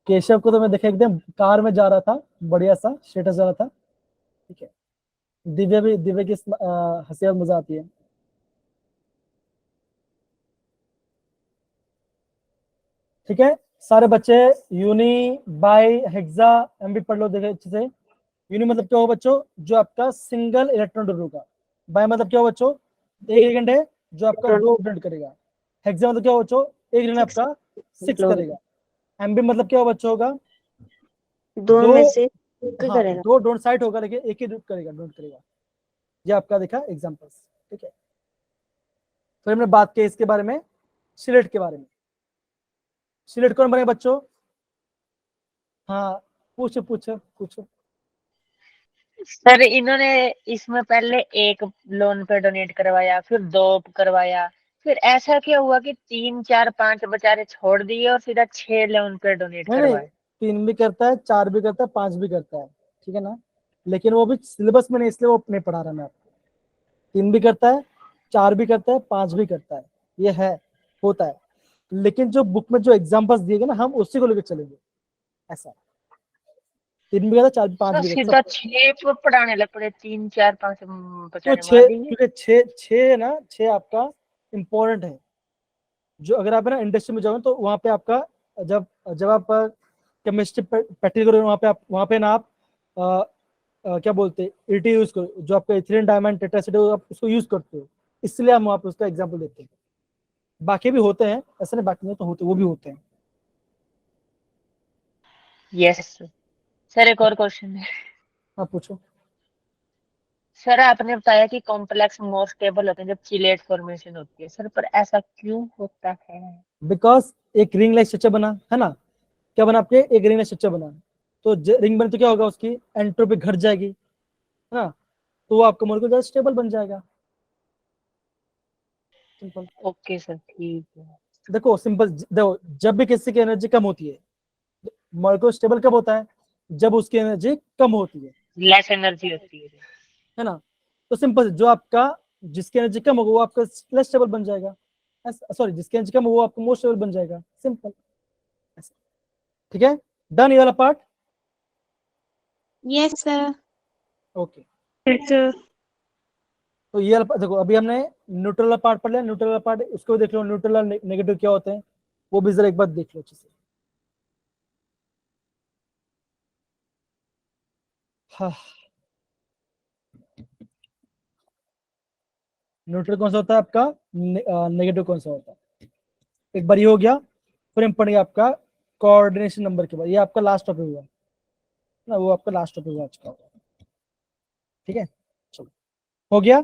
S1: केशव को तो मैं देखा एकदम कार में जा रहा था, बढ़िया सा स्टेटस जा रहा था। ठीक है, दिव्या की हंसी और मजा आती है। ठीक है, सारे बच्चे यूनि बाई हेक्सा एमबी पढ़ लो, देखे अच्छे से। यूनि मतलब क्या होगा बच्चों, जो आपका सिंगल इलेक्ट्रॉन होगा। बाई मतलब क्या होगा बच्चों, एक एलिमेंट है जो आपका दो ऑपरेट करेगा। हेक्सा मतलब क्या होगा बच्चों, एक एलिमेंट आपका 6 करेगा। एमबी मतलब क्या होगा बच्चों, होगा
S4: दो
S1: दो,
S4: में से एक
S1: हाँ
S4: करेगा।
S1: दो डोंट साइड होगा, लेकिन एक ही डोंट करेगा। ये आपका देखा एग्जांपल्स। ठीक है, फिर हमने बात की इसके बारे में, सिलेट के बारे में। सिलेट कौन बने बच्चों? हाँ पूछो पूछो पूछो।
S2: सर इन्होंने इसमें पहले एक लोन पे डोनेट करवाया, फिर 2 करवाया, फिर ऐसा क्या हुआ कि 3 4 5 बेचारे छोड़ दिए और सीधा 6 लोन पे डोनेट
S1: नहीं नहीं,
S2: करवाए?
S1: 3 भी करता है, 4 भी करता है, 5 भी करता है, ठीक है ना, लेकिन वो भी सिलेबस में नहीं, इसलिए वो नहीं पढ़ा रहा मैं आपको। 3 भी करता है, 4 भी करता है, 5 भी करता है, ये है, होता है, लेकिन जो बुक में जो एग्जाम्पल्स दिए गए ना, हम उसी को लेकर चलेंगे। ऐसा 3 भी करता है, 4 भी, 5
S2: तो
S1: भी करता
S2: सीधा
S1: है,
S2: 6 पे पढ़ाने लग पड़े, 3 4 5
S1: तो
S2: बेचारे मार
S1: 6,
S2: दिए।
S1: क्योंकि 6 है ना, 6 आपका इंपॉर्टेंट है। जो अगर आप है ना इंडस्ट्री में जाओगे, तो वहाँ पे आपका जब जब आप केमिस्ट्री प्रैक्टिस करोगे, वहाँ पे ना आप क्या बोलते हैं, ईटी यूज करो, जो आपका इथिलीन डायमंड टेट्रासाइड आप उसको यूज करते हो, इसलिए हम वहाँ पे उसका एग्जाम्पल देते हैं। बाकी भी होते हैं, ऐसा नहीं बाकी नहीं तो होते, वो भी होते हैं।
S2: यस सर, एक और क्वेश्चन है।
S1: आप पूछो।
S2: सर आपने बताया कि कॉम्प्लेक्स मोर स्टेबल होते हैं जब चिलेट फॉर्मेशन होती है, सर पर ऐसा क्यों होता है?
S1: बिकॉज एक रिंग लाइक स्ट्रक्चर बना है ना, क्या बना आपके, एक रिंग लाइक स्ट्रक्चर बना, तो रिंग बने तो क्या होगा, उसकी एंट्रोपी घट जाएगी, है ना, तो वो आपका मोलिक्यूल ज्यादा स्टेबल बन जाएगा। सिंपल।
S2: ओके सर, ठीक है।
S1: देखो सिंपल, देखो जब भी किसी की एनर्जी कम होती है, मोलिक्यूल स्टेबल कब होता है, जब उसकी एनर्जी कम होती
S2: लेस एनर्जी होती
S1: है ना, तो सिंपल, जो आपका जिसकी एनर्जी कम होगा वो आपका लेस स्टेबल बन जाएगा। सॉरी जिसके एनर्जी कम वो आपको मोस्ट स्टेबल बन जाएगा, सिंपल। ठीक है, डन ये वाला part.
S5: Yes, sir.
S1: Okay,
S4: Yes, sir.
S1: तो ये वाला देखो, अभी हमने न्यूट्रल वाला पार्ट पढ़ लिया, न्यूट्रल वाला पार्ट उसको भी देख लो, न्यूट्रल और नेगेटिव क्या होते हैं वो भी जरा एक बार देख लो अच्छे से। हाँ, न्यूट्रल कौन सा होता है आपका, नेगेटिव कौन सा होता है, एक बार ये हो गया। फिर हम पढ़ेंगे आपका कोऑर्डिनेशन नंबर के बाद, ये आपका लास्ट टॉपिक हुआ ना, वो आपका लास्ट टॉपिक हुआ आज का होगा। ठीक है, चलो हो गया।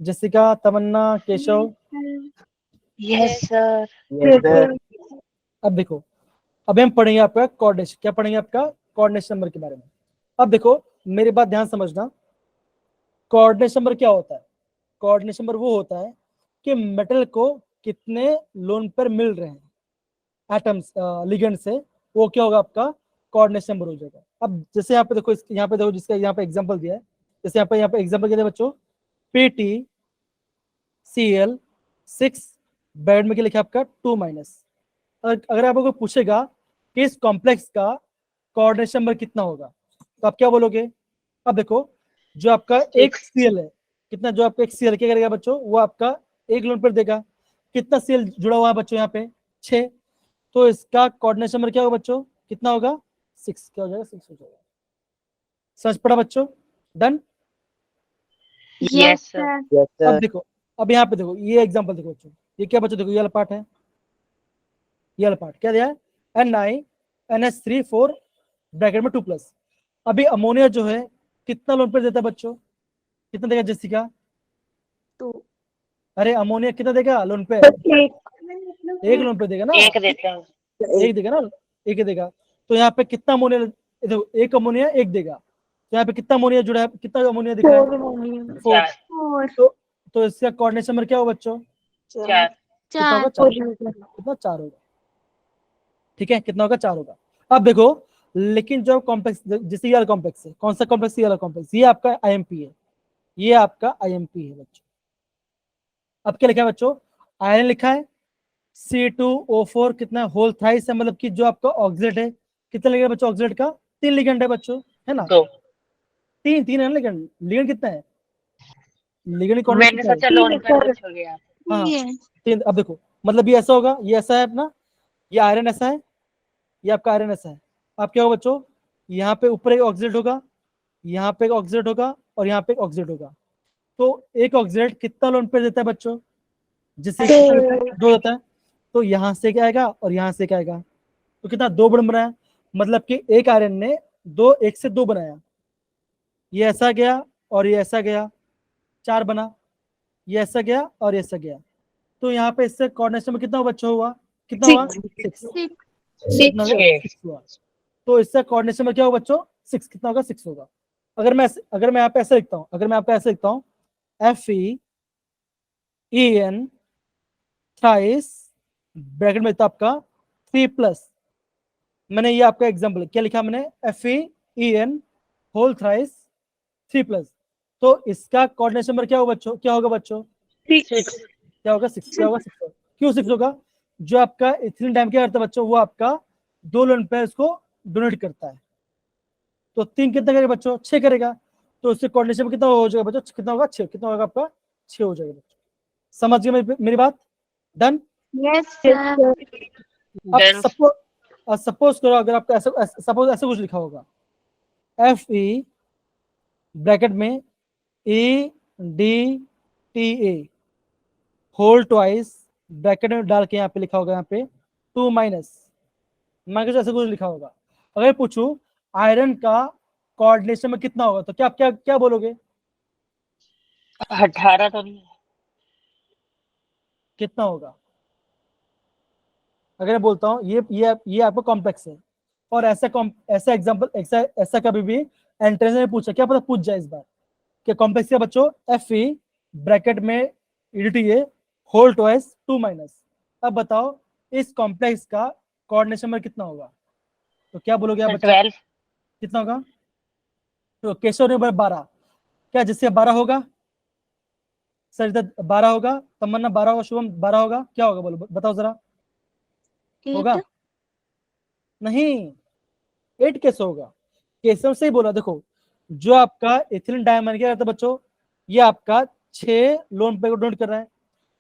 S1: Jessica, Tamanna, Keshav,
S2: yes sir.
S3: Yes, sir.
S1: अब देखो, अब हम पढ़ेंगे आपका कोऑर्डिनेशन, क्या पढ़ेंगे आपका कोऑर्डिनेशन नंबर के बारे में। अब देखो मेरी बात ध्यान समझना, कोऑर्डिनेशन नंबर क्या होता है, कोऑर्डिनेशन नंबर वो होता है कि मेटल को कितने लोन पर मिल रहे हैं एटम्स लिगेंड से, वो क्या होगा आपका कोऑर्डिनेशन नंबर हो जाएगा। अब जैसे यहाँ पे देखो, यहाँ पे देखो जिसका यहाँ पे एग्जांपल दिया है, जैसे यहाँ पे एग्जांपल क्या दिया बच्चों, PtCl6 बैड में क्या लिखा आपका 2-। अगर आपको कोई पूछेगा कि इस कॉम्प्लेक्स का कोऑर्डिनेशन नंबर कितना होगा तो आप क्या बोलोगे। अब देखो जो आपका एक Cl है, कितना, जो आपका एक Cl क्या करेगा बच्चों, वो आपका एक लोन पर देगा। कितना Cl जुड़ा हुआ है बच्चों यहाँ पे 6, तो इसका कोऑर्डिनेशन नंबर क्या होगा बच्चों, कितना होगा 6, क्या हो जाएगा 6 हो जाएगा। समझ पड़ा बच्चों, डन।
S2: Yes sir.
S3: Yes,
S1: अब
S3: sir.
S1: देखो, अब यहाँ पे देखो ये एग्जांपल देखो बच्चों, ये क्या बच्चों, देखो ये वाला पार्ट है, ये वाला पार्ट क्या दिया है, NiNH3 4 ब्रैकेट में 2+। अभी अमोनिया जो है कितना लोन पर देता है बच्चों, कितना देगा जैसिका,
S4: 2.
S1: अरे अमोनिया कितना देगा लोन पे, एक लोन पे देगा ना,
S2: एक देते हैं।
S1: एक देगा ना, एक ही देगा। तो यहाँ पे कितना अमोनिया, देखो एक अमोनिया एक देगा, तो यहाँ पे कितना अमोनिया जुड़ा है, कितना अमोनिया दिख रहा है 4।
S2: 4
S1: तो इसका कोऑर्डिनेशन नंबर क्या होगा बच्चों,
S2: 4
S1: कितना होगा 4, कितना 4 होगा। ठीक है, कितना होगा 4 होगा। अब देखो, लेकिन जो कॉम्प्लेक्स, जैसे ये वाला कॉम्प्लेक्स है, कौन सा कॉम्प्लेक्स, ये वाला कॉम्प्लेक्स, ये आपका IMP है, ये आपका IMP है बच्चों। अब क्या लिखा है बच्चों, आयरन लिखा है C2O4 कितना होल थ्राइस है, मतलब कि जो आपका ऑक्सीडेट है, कितना लगेगा बच्चों ऑक्सीडेट का, 3 लिगेंड है बच्चों, है ना,
S2: 2।
S1: 3 है ना लिगेंड, लिगेंड कितना है, लिगेंड
S2: मैंने
S1: कितना है,
S2: सोचा लोन पर कुछ हो गया।
S1: हाँ
S5: Yes.
S1: 3। अब देखो मतलब ये ऐसा होगा, ये ऐसा है अपना, ये आयरन ऐसा है, ये आपका आयरन ऐसा है। अब क्या होगा बच्चों, यहाँ पे ऊपर एक ऑक्सीडेट होगा, यहाँ पे एक ऑक्सीडेट होगा, और यहाँ पे एक ऑक्सीडेट होगा। तो एक ऑक्सीडेट कितना लोन पेयर देता है बच्चों, जिससे कितना देता है, 2 देता है। तो यहाँ से क्या आएगा और यहाँ से क्या आएगा, तो कितना 2 बॉन्ड बनाया, मतलब कि एक आयरन ने 1 से 2 बनाया, ये ऐसा गया और ये ऐसा गया, 4 बना, ये ऐसा गया और ये ऐसा गया। तो यहाँ पे इससे कोऑर्डिनेशन में कितना बच्चा हुआ, कितना हुआ 6, कितना हुआ 6 हुआ। तो इससे कोऑर्डिनेशन में क्या होगा बच्चों 6, कितना होगा 6 होगा। अगर मैं यहाँ पे ऐसे लिखता हूँ, अगर मैं यहाँ पे ऐसे लिखता हूँ FeEn थ्राइस ब्रैकेट में था आपका 3+, मैंने ये आपका एग्जांपल क्या लिखा, मैंने FeEn होल थ्राइस 3+। तो इसका कोऑर्डिनेशन नंबर क्या होगा बच्चों, क्या होगा बच्चों
S2: 6
S1: क्या होगा 6, क्या होगा 6 होगा। क्यों 6 होगा, जो आपका इथिलीन डायम क्या करता है बच्चों, वो आपका 2 लोन पेयर्स को डोनेट करता है। तो 3 कितना करेगा बच्चों 6 करेगा, तो उससे कोऑर्डिनेशन में कितना हो जाएगा बच्चों, कितना होगा 6, कितना होगा आपका 6 हो जाएगा बच्चों। समझ गए मेरी बात, डन।
S5: Yes, sir.
S2: डन।
S1: अब सपोज करो अगर आपका सपोज ऐसा कुछ लिखा होगा FE ब्रैकेट में EDTA होल ट्वाइस ब्रैकेट में डाल के यहाँ पे लिखा होगा, यहाँ पे 2 माइनस, मान के ऐसा कुछ लिखा होगा। अगर पूछूं आयरन का कोऑर्डिनेशन में कितना होगा, तो क्या क्या क्या बोलोगे,
S2: 18 तो नहीं है।
S1: कितना होगा। अगर मैं बोलता हूँ ये आपका कॉम्प्लेक्स है, और ऐसा एग्जांपल ऐसा कभी भी एंट्रेंस में पूछा, क्या पता पूछ जाए इस बार कि कॉम्प्लेक्स क्या बच्चों FE ब्रैकेट में EDTA होल ट्वाइस 2 माइनस। अब बताओ इस कॉम्प्लेक्स का कोऑर्डिनेशन नंबर कितना होगा, तो क्या बोलोगे आप बच्चों,
S2: 12।
S1: कितना होगा। तो केशव ने 12, क्या जिससे 12 होगा, सरिता 12 होगा, तमन्ना 12 होगा, शुभम 12 होगा, क्या होगा बोलो, बताओ जरा। होगा? नहीं, 8 कैसे होगा? केसव से ही बोला। देखो जो आपका इथिलीन डायमंड क्या रहता है बच्चों, ये आपका 6 लोन पे डोनेट कर रहा है।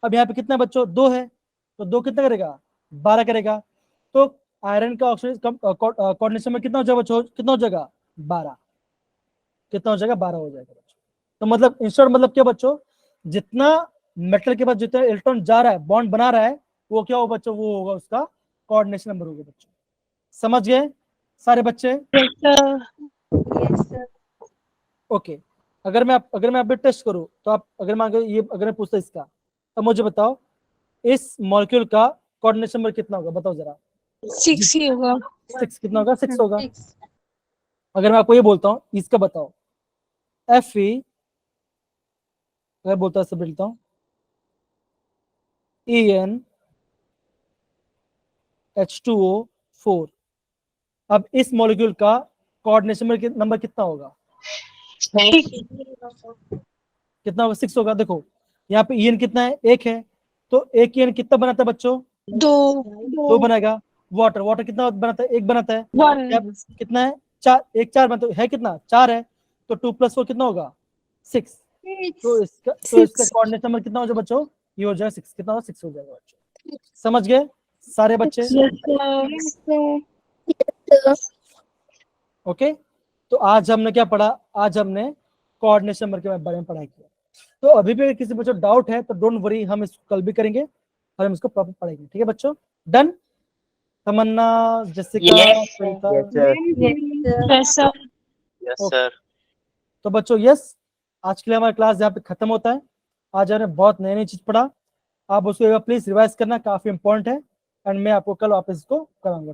S1: अब यहाँ पे कितना बच्चों, 2 है, तो 2 कितना करेगा, 12 करेगा। तो आयरन का ऑक्सीजन कोऑर्डिनेशन में कितना हो जाएगा बच्चों, कितना हो जाएगा, 12, कितना हो जाएगा, 12 हो जाएगा बच्चों। तो मतलब इंस्टेंट मतलब क्या बच्चों, जितना मेटल के पास जितना इलेक्ट्रॉन जा रहा है, बॉन्ड बना रहा है, वो क्या होगा बच्चों, वो होगा उसका कोऑर्डिनेशन नंबर होगा बच्चों। समझ गए सारे बच्चे? ओके। अगर मैं अभी टेस्ट करूं तो आप, अगर मैं पूछता इसका, तो मुझे बताओ इस मॉलिक्यूल का कोऑर्डिनेशन नंबर कितना होगा, बताओ जरा।
S5: 6 ही होगा।
S1: 6 कितना होगा, 6 होगा। अगर मैं आपको ये बोलता हूँ इसका बताओ, Fe, अगर बोलता है बोलता हूँ EnH2O4, अब इस मॉलिक्यूल का कोऑर्डिनेशन नंबर कितना होगा, कितना होगा, 6 होगा। देखो यहाँ पे En कितना है, 1 है, तो एक En कितना बनाता है बच्चों, 2 बनाएगा। वाटर कितना बनाता है, 1 बनाता है। कितना है, 4, 1 4 बनता है, कितना 4 है, तो 2 + 4 कितना होगा, 6। तो इसका कोऑर्डिनेट नंबर कितना हो जाएगा बच्चों, ये हो जाएगा 6, कितना होगा, 6 हो जाएगा बच्चों। समझ गए सारे बच्चे? ओके। तो आज हमने क्या पढ़ा, आज हमने कोऑर्डिनेशन नंबर के बारे में पढ़ाई किया। तो अभी भी किसी बच्चों डाउट है तो डोंट वरी, हम इसको कल भी करेंगे और हम इसको प्रॉपर पढ़ेंगे, ठीक है बच्चों? डन? तमन्ना, जसिका,
S6: यस सर।
S1: तो बच्चों यस, आज के लिए हमारा क्लास यहाँ पे खत्म होता है। आज हमने बहुत नई नई चीज पढ़ा, आप उसको प्लीज रिवाइज करना, काफी इंपॉर्टेंट है, एंड मैं आपको कल वापस इसको कराऊंगा।